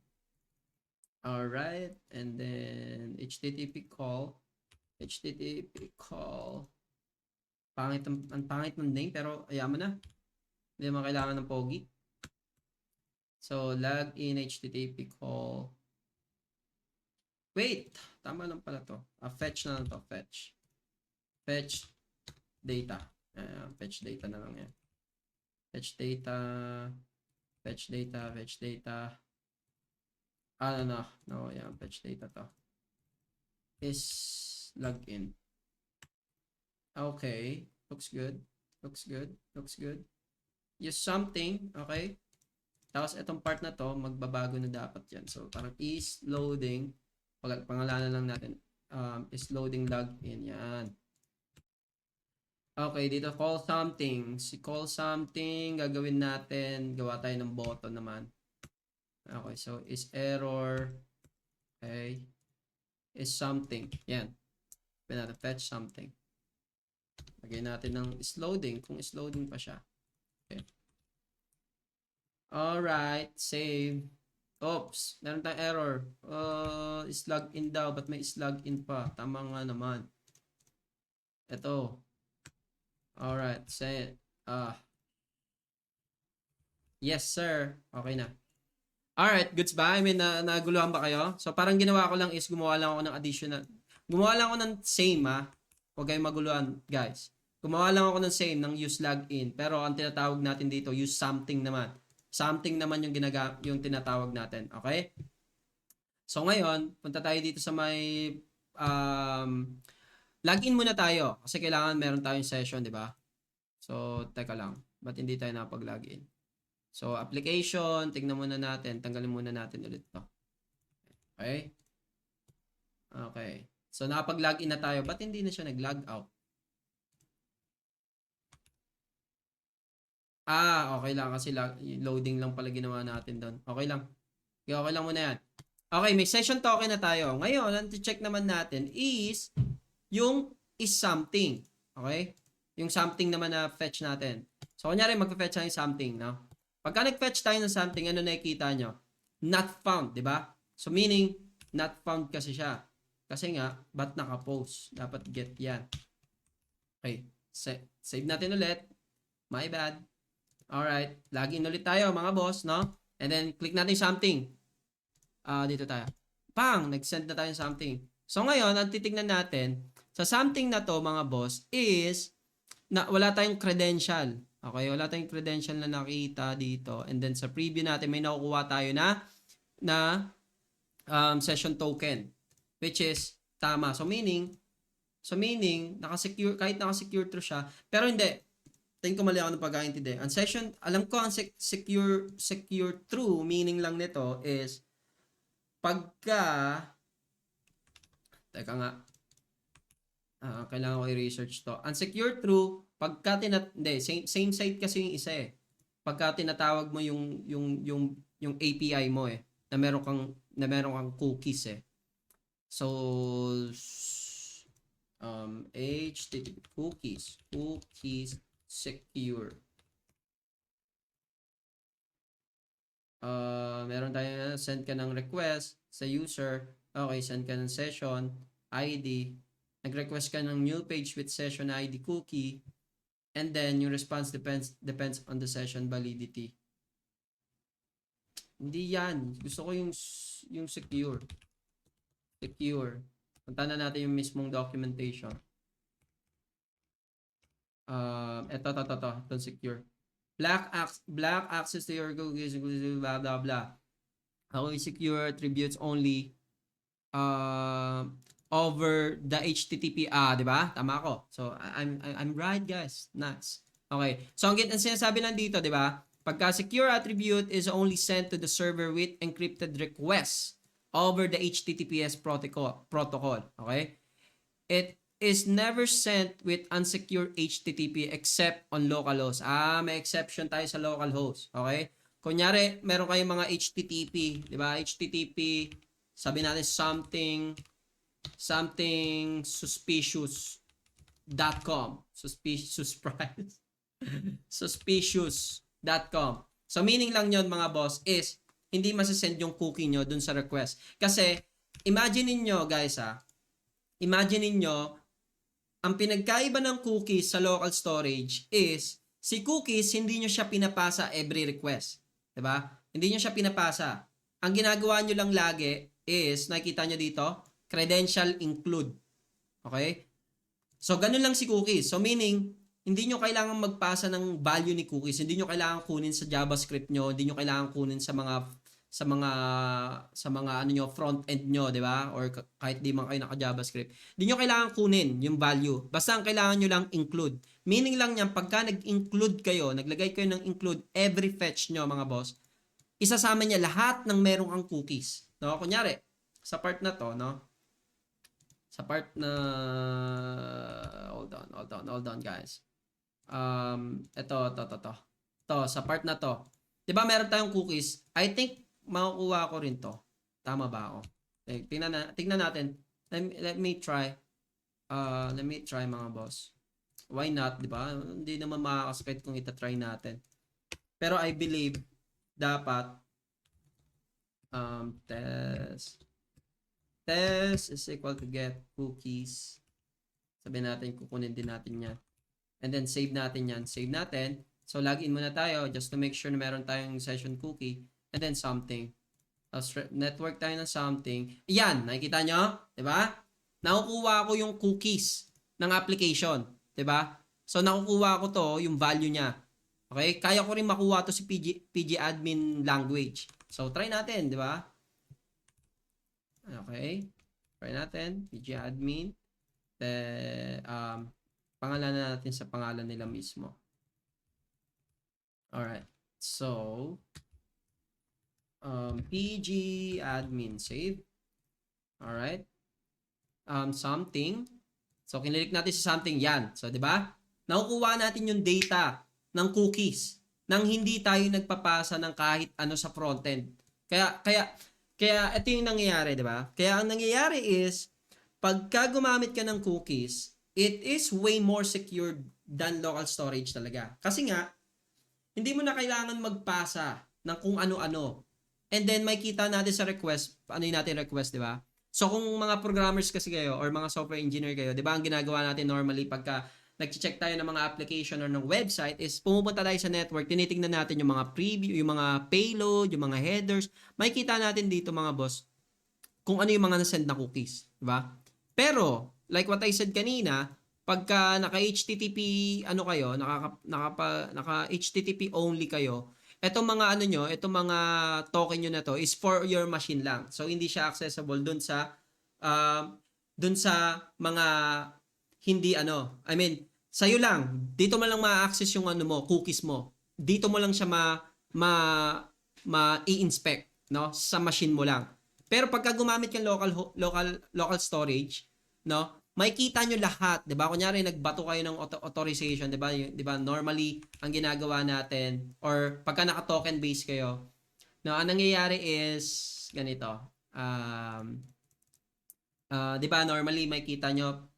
Alright, and then HTTP call. Pangit ang pangit ng name, pero ayaman na. Hindi naman kailangan ng pogi. So, login HTTP call. Wait, tama lang pala to. Fetch na lang to, fetch. Fetch data. Fetch data na lang yan. Fetch data. No, yan, fetch data to. Is login. Okay, looks good. Use something, okay? Tapos itong part na to, magbabago na dapat yan. So, parang is loading. Pangalanan lang natin. Is loading login. Yan. Okay, dito call something. Si call something, gagawin natin. Gawa tayo ng button naman. Okay, so is error. Okay. Is something. Yan. Pwede natin fetch something. Lagyan natin ng is loading. Kung is loading pa siya. Okay. Alright, save. Oops, meron tayong error. Is login daw, but may is login pa. Tama nga naman. Ito. Alright, say yes, sir. Okay na. Alright, goods ba? I mean, naguluhan ba kayo? So, parang ginawa ko lang is gumawa lang ako ng additional. Gumawa lang ako ng same, ha? Huwag kayong maguluhan, guys. Gumawa lang ako ng same ng use login. Pero, ang tinatawag natin dito, use something naman. Something naman yung tinatawag natin. Okay? So, ngayon, punta tayo dito sa may login muna tayo. Kasi kailangan meron tayong session, di ba? So, teka lang. Ba't hindi tayo napag-login? So, application, tingnan muna natin. Tanggalin muna natin ulit to. Okay? Okay. So, nakapag-login na tayo. Ba't hindi na siya nag-log out? Okay lang. Kasi loading lang pala ginawa natin doon. Okay lang. Okay lang muna yan. Okay, may session token na tayo. Ngayon, ang check naman natin is yung is something. Okay? Yung something naman na fetch natin. So, kunyari, mag-fetch tayo yung something, no? Pagka nag-fetch tayo ng something, ano nakikita nyo? Not found, di ba? So, meaning, not found kasi siya. Kasi nga, ba't naka-post? Dapat get yan. Okay. Save natin ulit. My bad. Alright. Login ulit tayo, mga boss, no? And then, click natin something. Dito tayo. Pang! Nag-send na tayo something. So, ngayon, ang titignan natin, sa something na to, mga boss, is, na wala tayong credential. Okay, wala tayong credential na nakita dito. And then sa preview natin, may nakukuha tayo na session token. Which is, tama. So meaning, kahit naka-secure through siya, pero hindi. Tingin ko mali ako ng pag-aintindi. Ang session, alam ko ang secure through, meaning lang nito is, teka nga, kailangan ko i-research to. Unsecure true, pagka same site kasi yung isa eh. Pagka tinatawag mo yung API mo eh, na meron kang cookies eh. So HTTP cookies secure. Meron tayo send ka ng request sa user. Okay, send ka ng session ID. Nag-request ka ng new page with session ID cookie, and then yung response depends on the session validity. Hindi yan. Gusto ko yung secure. Punta na natin yung mismong documentation. Ito secure. Black access to your cookies, blah blah blah. How secure attributes only over the HTTP, di ba? Tama ako. So, I'm right, guys. Nice. Okay. So, ang sinasabi lang dito, di ba? Pagka secure attribute is only sent to the server with encrypted requests over the HTTPS protocol. Okay? It is never sent with unsecure HTTP except on localhost. May exception tayo sa localhost. Okay? Kunyari, meron kayong mga HTTP, di ba? HTTP, sabi natin something suspicious.com. Suspicious price. Suspicious.com. So, meaning lang yon mga boss is, hindi masasend yung cookie nyo dun sa request. Kasi, imagine niyo guys imagine niyo ang pinagkaiba ng cookies sa local storage is, si cookies, hindi nyo siya pinapasa every request. Diba? Hindi nyo siya pinapasa. Ang ginagawa nyo lang lagi is, nakikita nyo dito, credential include. Okay? So, ganun lang si cookies. So, meaning, hindi nyo kailangan magpasa ng value ni cookies. Hindi nyo kailangan kunin sa JavaScript nyo. Hindi nyo kailangan kunin sa mga ano nyo, front end nyo, di ba? Or kahit di man kayo naka JavaScript. Hindi nyo kailangan kunin yung value. Basta ang kailangan nyo lang include. Meaning lang niyan, pagka nag-include kayo, naglagay kayo ng include every fetch nyo, mga boss, isasama niya lahat ng merong ang cookies. No? Kunyari, sa part na to, no? Sa part na hold on guys. Ito, sa part na to. 'Di ba meron tayong cookies? I think makukuha ko rin to. Tama ba ako? Tingnan natin. Let me try. Let me try mga boss. Why not, 'di ba? Hindi naman makakasakit kung ita-try natin. Pero I believe dapat test is equal to get cookies. Sabihin natin, kukunin din natin yan. And then, save natin yan. Save natin. So, login muna tayo just to make sure na meron tayong session cookie. And then, something. Tapos, network tayo ng something. Yan, nakikita nyo? Diba? Nakukuha ko yung cookies ng application. Diba? So, nakukuha ko to, yung value niya. Okay? Kaya ko rin makuha to si PG admin language. So, try natin. Diba? Okay. Try natin. PG admin. Pangalan na natin sa pangalan nila mismo. Alright. So, PG admin save. Alright. Something. So, kinilik natin sa something. Yan. So, di ba? Nakukuha natin yung data ng cookies nang hindi tayo nagpapasa ng kahit ano sa frontend. Kaya ito yung nangyayari, di ba? Kaya ang nangyayari is, pagka gumamit ka ng cookies, it is way more secured than local storage talaga. Kasi nga, hindi mo na kailangan magpasa ng kung ano-ano. And then, may kita natin sa request, ano yung natin request, di ba? So, kung mga programmers kasi kayo or mga software engineer kayo, di ba, ang ginagawa natin normally pagka nag-check tayo ng mga application or ng website is pumupunta tayo sa network, tinitingnan natin yung mga preview, yung mga payload, yung mga headers. May kita natin dito mga boss kung ano yung mga nasend na cookies. Diba? Pero, like what I said kanina, pagka naka-HTTP ano kayo, naka-HTTP only kayo, etong mga ano nyo, etong mga token nyo na to is for your machine lang. So, hindi siya accessible dun sa mga hindi ano, I mean, sa'yo lang, dito mo lang ma-access yung ano mo, cookies mo. Dito mo lang siya ma-i-inspect, no? Sa machine mo lang. Pero pagka gumamit kang local storage, no? Makikita nyo lahat, 'di ba? Kunyari nagbato kayo ng authorization, 'di ba? 'Di ba? Normally, ang ginagawa natin or pagka naka-token base kayo, no, ang nangyayari is ganito. 'Di ba? Normally makikita nyo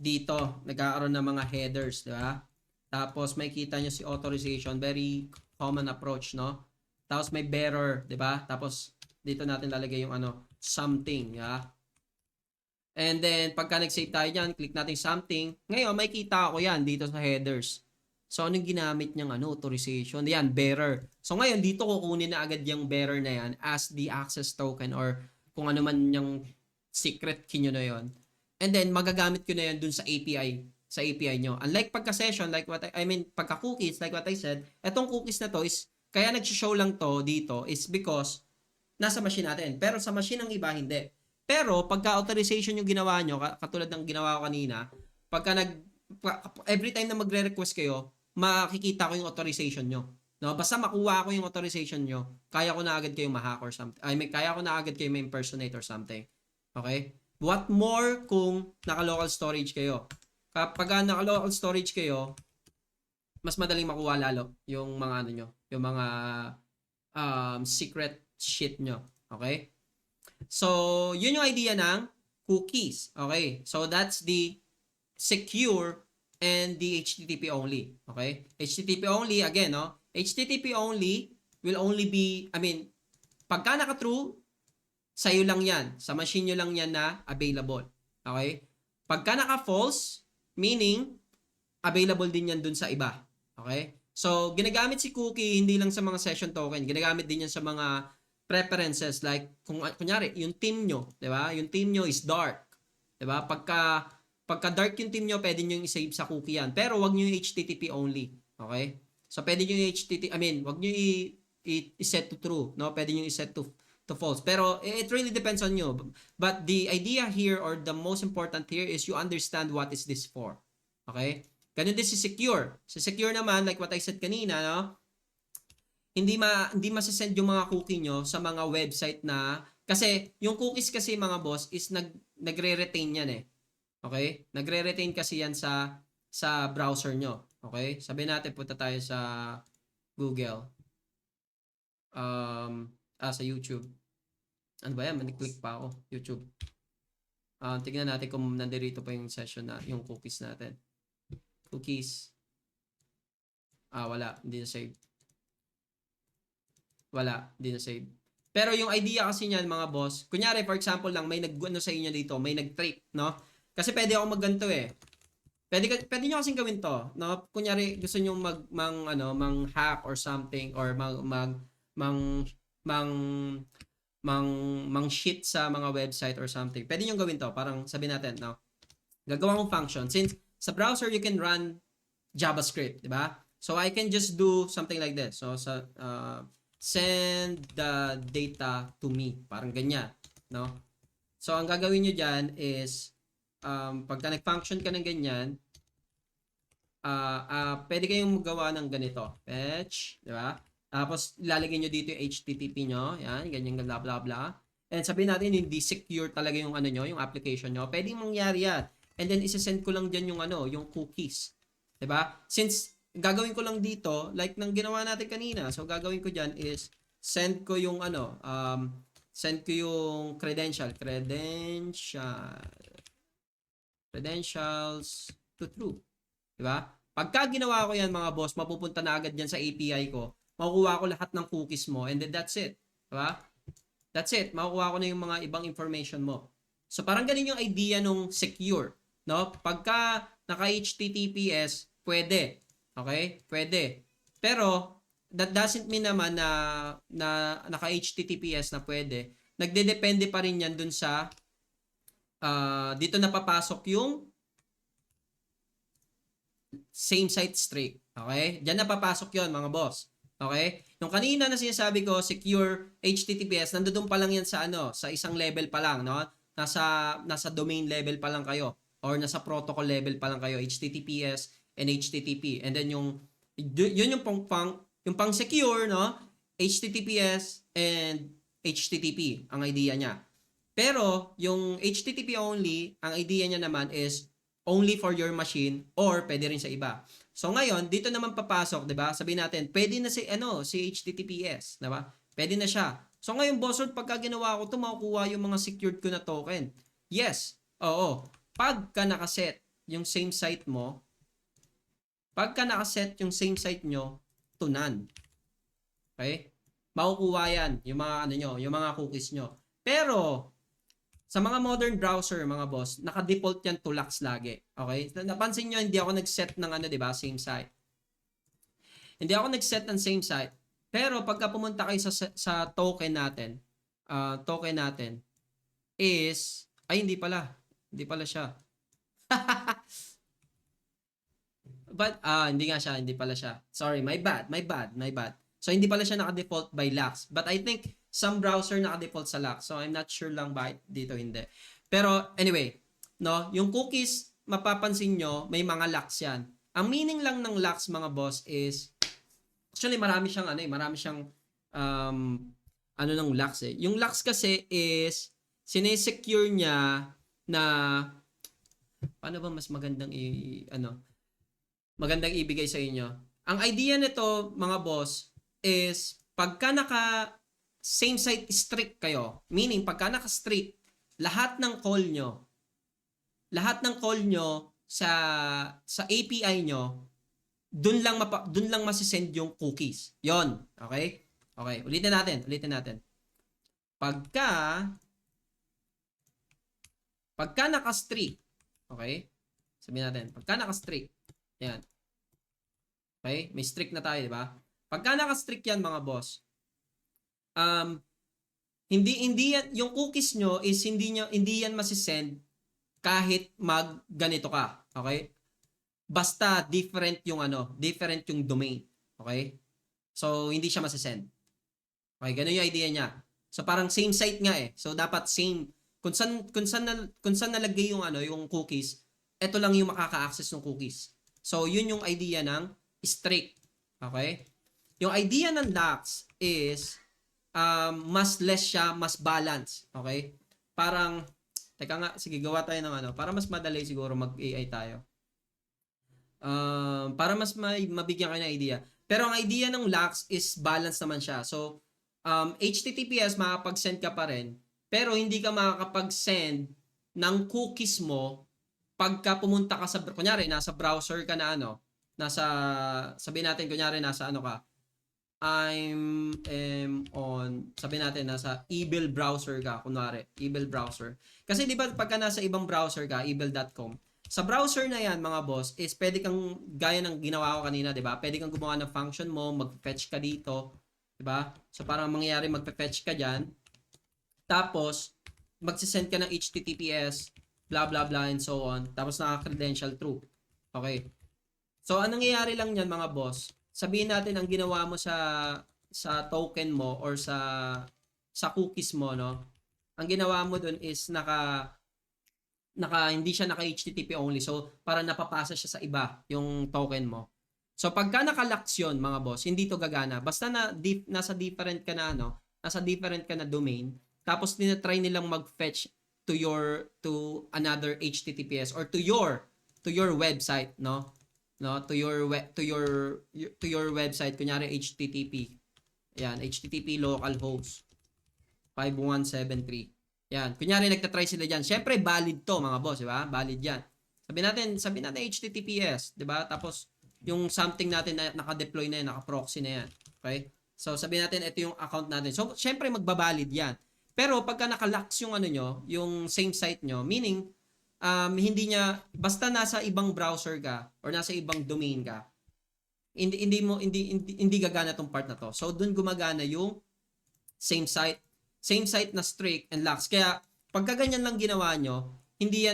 dito, nagkakaroon ng mga headers, di ba? Tapos may kita nyo si authorization, very common approach, no? Tapos may bearer, di ba? Tapos dito natin lalagay yung ano, something, ya. And then pagka nag-save tayo diyan, click natin something. Ngayon may kita ako yan dito sa headers. So anong ginamit niyang ano, authorization? Yan, bearer. So ngayon dito kukunin na agad yung bearer na yan as the access token or kung ano man yung secret key nyo na yon. And then, magagamit ko na yan dun sa API nyo. Unlike pagka-session, like what pagka-cookies, like what I said, etong cookies na to is, kaya nag-show lang to dito is because nasa machine natin. Pero sa machine ng iba, hindi. Pero, pagka-authorization yung ginawa nyo, katulad ng ginawa ko kanina, every time na magre-request kayo, makikita ko yung authorization nyo. No? Basta makuha ko yung authorization nyo, kaya ko na agad kayong ma-hack or something. Kaya ko na agad kayong ma-impersonate or something. Okay? What more kung naka-local storage kayo? Kapag naka-local storage kayo, mas madaling makuha lalo yung mga ano nyo, yung mga secret sheet nyo. Okay? So, yun yung idea ng cookies. Okay? So, that's the secure and the HTTP only. Okay? HTTP only, again, no? HTTP only will only be, pagka naka-true, sa'yo lang yan. Sa machine nyo lang yan na available. Okay? Pagka naka-false, meaning, available din yan dun sa iba. Okay? So, ginagamit si cookie hindi lang sa mga session token. Ginagamit din yan sa mga preferences. Like, kunyari, yung team nyo, di ba? Yung team nyo is dark. Di ba? Pagka dark yung team nyo, pwede nyo i-save sa cookie yan. Pero, wag nyo yung HTTP only. Okay? So, pwede nyo yung HTTP, wag nyo i-set to true. No? Pwede nyo i-set to false. Pero, it really depends on you. But the idea here, or the most important here, is you understand what is this for. Okay? Ganun din si secure. Si secure naman, like what I said kanina, no? Hindi masisend yung mga cookie nyo sa mga website na, kasi yung cookies kasi mga boss is nagre-retain yan eh. Okay? Nagre-retain kasi yan sa browser nyo. Okay? Sabihin natin, punta tayo sa Google. Sa YouTube. Ano ba yan? Maniklik pa ako. YouTube. Tignan natin kung nandirito pa yung session na, yung cookies natin. Cookies. Wala. Hindi na save. Wala. Hindi na save. Pero yung idea kasi niyan, mga boss, kunyari, for example lang, may nag-ano sa inyo dito, may nag-trip, no? Kasi pwede ako magganto eh. Pwede nyo kasing gawin to, no? Kunyari, gusto nyo mang-hack or something, or mang-shit sa mga website or something. Pwede nyo gawin to. Parang sabihin natin, no? Gagawa kong function. Since sa browser, you can run JavaScript, di ba? So, I can just do something like this. So, send the data to me. Parang ganyan, no? So, ang gagawin nyo dyan is, pagka nag-function ka ng ganyan, pwede kayong magawa ng ganito. Fetch, di ba? Tapos, ilalagay nyo dito yung HTTP nyo. Yan, ganyan, blah, blah, blah. And sabihin natin, hindi secure talaga yung yung application nyo. Pwedeng mangyari yan. And then, isasend ko lang dyan yung cookies. Diba? Since, gagawin ko lang dito, like nang ginawa natin kanina. So, gagawin ko dyan is, send ko yung credentials to true. Diba? Pagka ginawa ko yan, mga boss, mapupunta na agad yan sa API ko. Makukuha ko lahat ng cookies mo. And then, that's it. Diba? That's it. Makukuha ko na yung mga ibang information mo. So, parang ganun yung idea nung secure. No? Pagka naka-HTTPS, pwede. Okay? Pwede. Pero, that doesn't mean naman na naka-HTTPS na pwede. Nagdedepende pa rin yan dun sa dito na papasok yung same site streak. Okay? Diyan na papasok yon mga boss. Okay? Yung kanina na sinasabi ko, secure HTTPS, nandoon pa lang yan sa sa isang level pa lang, no? Nasa domain level pa lang kayo or nasa protocol level pa lang kayo, HTTPS and HTTP. And then yun yung pang secure, no? HTTPS and HTTP ang idea niya. Pero yung HTTP only, ang idea niya naman is only for your machine or pwede rin sa iba. So ngayon, dito naman papasok, 'di ba? Sabihin natin, pwede na si HTTPS, 'di ba? Pwede na siya. So ngayon, boss, pagka ginawa ko 'to, makukuha yung mga secured ko na token. Yes. Oo. Pagka nakaset yung same site mo, nyo to none. Okay? Makukuha yan yung mga yung mga cookies nyo. Pero sa mga modern browser, mga boss, naka-default yan to lax lagi. Okay? Napansin nyo, hindi ako nag-set ng diba? Same site. Hindi ako nag-set ng same site. Pero pagka pumunta kayo sa token natin is, hindi pala siya. But, hindi pala siya. Sorry, my bad. So, hindi pala siya naka-default by lax. But I think some browser naka-default sa lax. So, I'm not sure lang bakit dito hindi. Pero, anyway, no, yung cookies, mapapansin nyo, may mga lax yan. Ang meaning lang ng lax, mga boss, is, actually, marami siyang ng lax eh. Yung lax kasi is, sinesecure niya na, paano ba mas magandang magandang ibigay sa inyo? Ang idea nito, mga boss, is pagka naka same site strict kayo, meaning pagka naka-strict, lahat ng call nyo sa API nyo, dun lang masisend yung cookies. Yon, okay? Okay, ulitin natin. Pagka naka-strict, okay? Sabihin natin, pagka naka-strict, yan. Okay? May strict na tayo, di ba? Pagka naka-strict yan, mga boss, hindi yan, yung cookies nyo is hindi yan masisend kahit ganito ka. Okay? Basta different yung domain. Okay? So, hindi siya masisend. Okay, ganun yung idea niya. So, parang same site nga eh. So, dapat same. Kung saan nalagay yung cookies, ito lang yung makaka-access ng cookies. So, yun yung idea ng strict. Okay? Yung idea ng lax is mas less siya, mas balance. Okay? Parang, teka nga, sige, gawa tayo ng para mas madali siguro mag-AI tayo. Para mas mabigyan kayo ng idea. Pero ang idea ng lax is balance naman siya. So, HTTPS, makakapag-send ka pa rin, pero hindi ka makakapag-send ng cookies mo pagka pumunta ka kunyari, nasa browser ka na sabihin natin, kunyari, nasa sabihin natin, nasa Ebel browser ka, kunwari, Ebel browser. Kasi di ba, pagka nasa ibang browser ka, ebel.com, sa browser na yan, mga boss, is pwede kang, gaya ng ginawa ko kanina, di ba? Pwede kang gumawa ng function mo, mag-fetch ka dito, di ba? So, parang mangyayari, mag-fetch ka dyan. Tapos, magsisend ka ng HTTPS, blah, blah, blah, and so on. Tapos, naka-credential true. Okay. So, anong nangyayari lang yan, mga boss? Sabihin natin, ang ginawa mo sa token mo or sa cookies mo, no? Ang ginawa mo dun is hindi siya naka HTTP only. So, para napapasa siya sa iba, yung token mo. So, pagka naka-lux yun, mga boss, hindi to gagana. Basta nasa different ka na domain, tapos tinatry nilang mag-fetch to another HTTPS or to your website, no? To your website, kunyari HTTP. Yan, HTTP localhost 5173. Yan, kunyari nagtatry sila diyan. Syempre valid to, mga boss, di ba? Valid 'yan. Sabihin natin HTTPS, di ba? Tapos yung something natin na naka-deploy na yan, naka-proxy na yan. Okay? So sabihin natin ito yung account natin. So syempre magbabalid 'yan. Pero pagka naka-lux yung nyo, yung same site nyo, meaning hindi niya, basta nasa ibang browser ka or nasa ibang domain ka, hindi gagana tong part na to. So doon gumagana yung same site na strict and lax. Kaya pagka ganyan lang ginawa nyo, hindi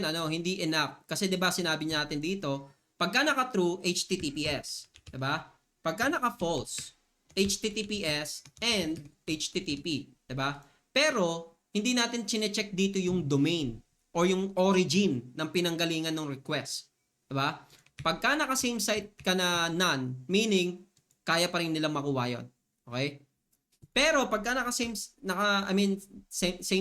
enough. Kasi 'di ba sinabi natin dito, pagka naka-true, HTTPS, 'di ba? Pagka naka-false, HTTPS and HTTP, 'di ba? Pero hindi natin chine-check dito yung domain or yung origin ng pinanggalingan ng request. Diba? Pagka naka-same site ka na none, meaning, kaya pa rin nilang makuha yun. Okay? Pero pagka same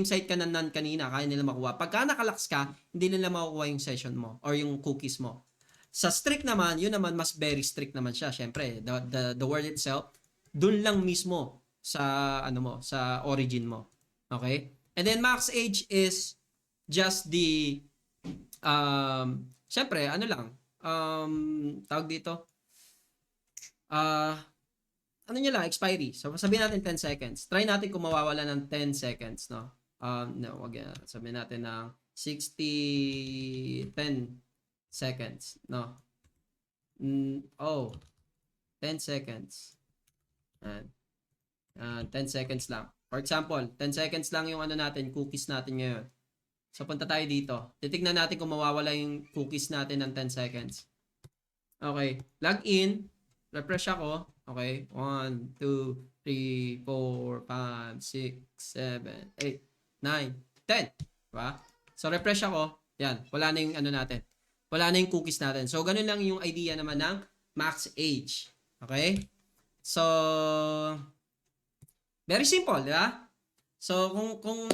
site ka na none kanina, kaya nila makuha. Pagka naka-lux ka, hindi nila makukuha yung session mo or yung cookies mo. Sa strict naman, yun naman, mas very strict naman siya. Siyempre, the word itself, dun lang mismo sa, sa origin mo. Okay? And then, max age is just the syempre tawag dito niya lang, expiry. So sabihin natin 10 seconds. Try natin kung mawawala ng 10 seconds, no? No, wag yan. Sabihin natin ng 10 seconds, no? 10 seconds. And 10 seconds lang. For example, 10 seconds lang yung natin, cookies natin ngayon. So, punta tayo dito. Titignan natin kung mawawala yung cookies natin ng 10 seconds. Okay. Log in. Refresh ako. Okay. 1, 2, 3, 4, 5, 6, 7, 8, 9, 10. Diba? So, refresh ako. Yan. Wala na yung natin. Wala na yung cookies natin. So, ganun lang yung idea naman ng max age. Okay? So, very simple, di ba? So, kung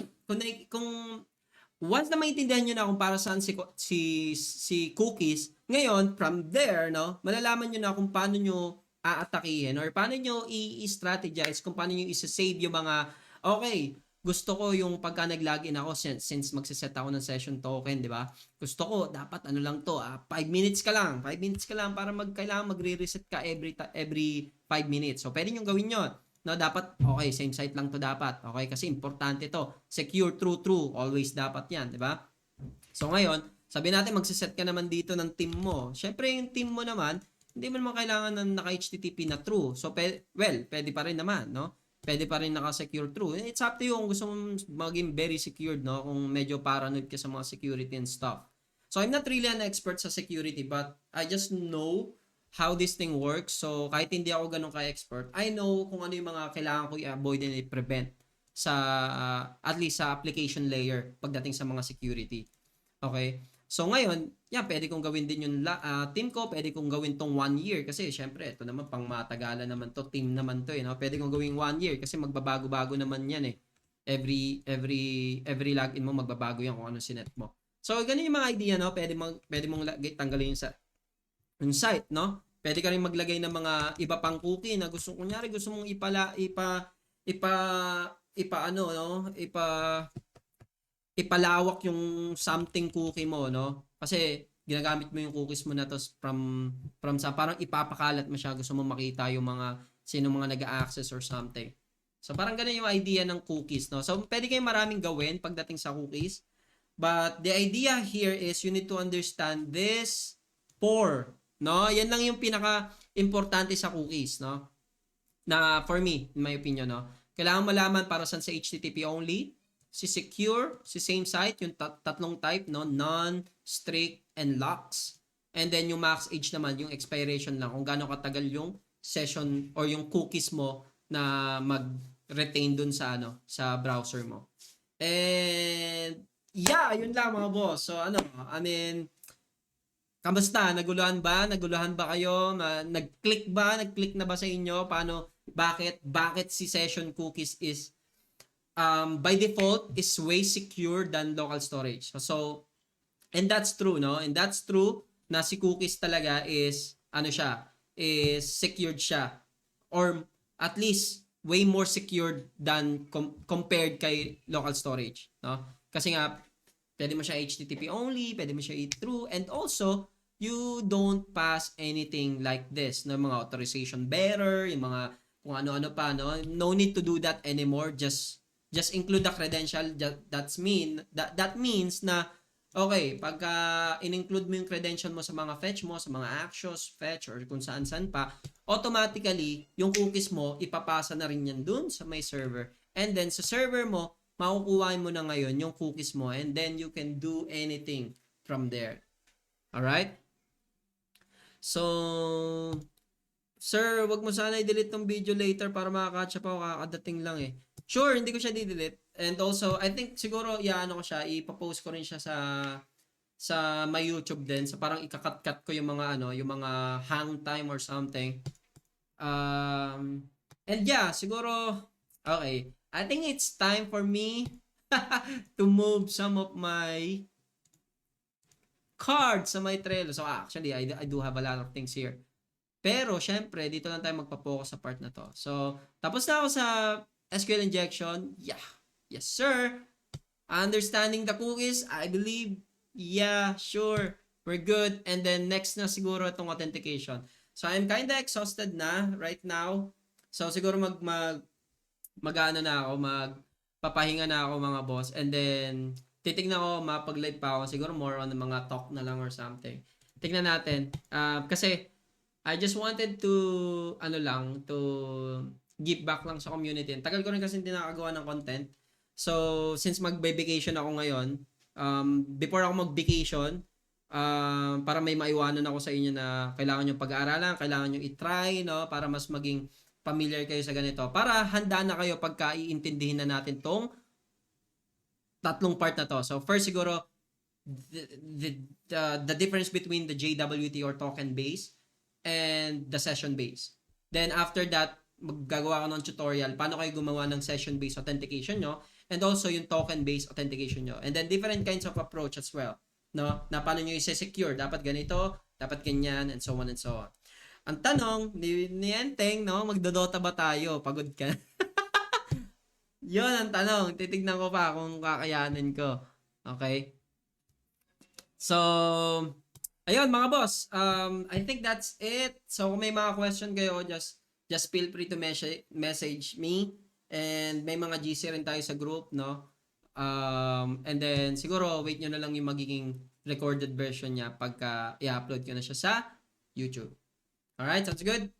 once na maintindihan nyo na kung para saan si cookies, ngayon, from there, no, malalaman nyo na kung paano nyo aatakihin or paano nyo i-strategize kung paano nyo isa-save yung mga, okay, gusto ko yung pagka nag-login ako since magsiset ako ng session token, di ba? Gusto ko, dapat ano lang to, 5 minutes ka lang. 5 minutes ka lang para kailangan magre-reset ka every 5 minutes. So, pwede nyo gawin yun. No, dapat, okay, same site lang to dapat. Okay, kasi importante to. Secure, true, always dapat yan, di ba? So, ngayon, sabi natin, magsiset ka naman dito ng team mo. Syempre, yung team mo naman, hindi mo naman kailangan ng naka-HTTP na true. So, pwede pa rin naman, no? Pwede pa rin naka-secure true. It's up to you kung gusto mong maging very secured, no? Kung medyo paranoid ka sa mga security and stuff. So, I'm not really an expert sa security, but I just know how this thing works. So, kahit hindi ako ganun ka-expert, I know kung ano yung mga kailangan ko i-avoid and i-prevent sa, at least sa application layer pagdating sa mga security. Okay? So ngayon, pwede kong gawin din yung team ko, pwede kong gawin tong 1 year kasi syempre, ito naman pang matagalan naman to, team naman to no? Pwede kong gawin 1 year kasi magbabago-bago naman yan Every login mo magbabago yan kung ano sinet mo. So ganun yung mga idea, no? Pwede mong tanggalin yung site, no? Pwede ka rin maglagay ng mga iba pang cookie na gusto mong ipalawak yung something cookie mo, no? Kasi ginagamit mo yung cookies mo na to from sa parang ipapakalat mo siya, gusto mo makita yung sino mga nag-access or something. So parang ganun yung idea ng cookies, no? So pwede kayong maraming gawin pagdating sa cookies. But the idea here is you need to understand this 4, no? Yan lang yung pinaka-importante sa cookies, no? Na for me, in my opinion, no? Kailangan malaman para sa HTTP only, si secure, si same site, yung tatlong type, no? None, strict, and locks. And then yung max age naman, yung expiration lang, kung gaano katagal yung session or yung cookies mo na mag-retain dun sa sa browser mo. And yun lang mga boss. So kamusta? Naguluhan ba? Naguluhan ba kayo? Nag-click ba? Nag-click na ba sa inyo? Paano? Bakit si session cookies is by default is way secure than local storage. So, and that's true, no? And that's true na si cookies talaga is secured siya. Or at least way more secured than compared kay local storage, no? Kasi nga pwede mo siya HTTP only, pwede mo siya true, and also you don't pass anything like this, no? Mga authorization bearer, yung mga kung ano-ano pa, no? No need to do that anymore. Just include the credential. That means na okay, pagka in-include mo yung credential mo sa mga fetch mo, sa mga actions, fetch, or kung saan-saan pa, automatically, yung cookies mo, ipapasa na rin yan dun sa may server. And then, sa server mo, makukuha mo na ngayon yung cookies mo, and then you can do anything from there. Alright? So, sir, wag mo sana i-delete tong video later para makaka-catch up ako, kakadating lang Sure, hindi ko siya di-delete. And also, I think siguro ko siya, ipopost ko rin siya sa my YouTube din. So parang ikakat-cut ko yung mga yung mga hang time or something. And siguro okay. I think it's time for me to move some of my cards sa my Trello. So actually, I do have a lot of things here. Pero syempre, dito lang tayo magpa-focus sa part na to. So, tapos na ako sa SQL injection. Yes, sir. Understanding the cookies, I believe. Yeah, sure. We're good. And then next na siguro itong authentication. So I'm kinda exhausted na right now. So siguro magpapahinga na ako mga boss. And then titignan ko mapag-live pa ako. Siguro more on the mga talk na lang or something. Tignan natin. Kasi I just wanted to to give back lang sa community. Tagal ko rin kasi hindi nakagawa ng content. So, since magbe-vacation ako ngayon, before ako mag-vacation, para may maiwanan ako sa inyo na kailangan nyo pag-aaralan, kailangan nyo i-try, no? Para mas maging familiar kayo sa ganito. Para handa na kayo pagka iintindihin na natin tong tatlong part na to. So, first siguro, the difference between the JWT or token base and the session base. Then, after that, maggagawa ko ng tutorial paano kayo gumawa ng session-based authentication nyo and also yung token-based authentication nyo. And then different kinds of approach as well. No? Na paano nyo i-secure. Dapat ganito, dapat ganyan, and so on and so on. Ang tanong, ni Enteng, no? Magdodota ba tayo? Pagod ka? Yun ang tanong. Titignan ko pa kung kakayanin ko. Okay? So, ayun mga boss. I think that's it. So, kung may mga question kayo, just feel free to message me. And may mga GC rin tayo sa group, no? And then, siguro, wait nyo na lang yung magiging recorded version niya pagka i-upload ko na siya sa YouTube. Alright, sounds good?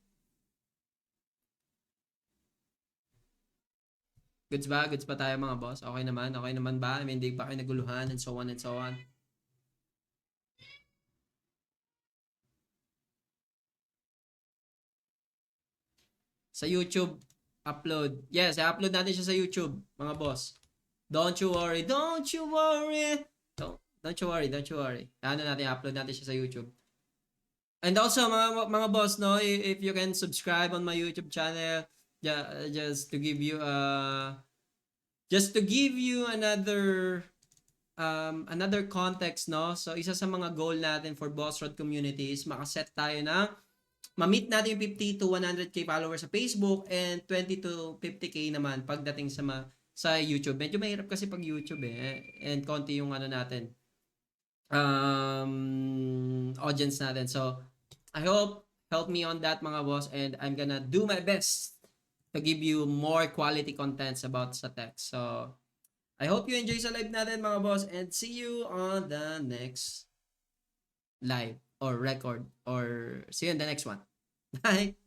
Goods ba? Goods pa tayo mga boss? Okay naman? Okay naman ba? I mean, hindi pa kayo naguluhan and so on and so on. Sa YouTube, upload. Yes, i-upload natin siya sa YouTube, mga boss. Don't you worry. Don't you worry. Don't you worry. Don't you worry. Ano natin, upload natin siya sa YouTube. And also, mga boss, no, if you can subscribe on my YouTube channel, just to give you another context, no? So, isa sa mga goal natin for Boss Road community is makaset tayo ng ma-meet natin yung 50 to 100k followers sa Facebook and 20 to 50k naman pagdating sa YouTube. Medyo mahirap kasi pag YouTube and konti yung ano natin audience natin. So, I hope help me on that mga boss and I'm gonna do my best to give you more quality contents about sa tech. So, I hope you enjoy sa live natin mga boss and see you on the next live or record or see you in the next one. Bye!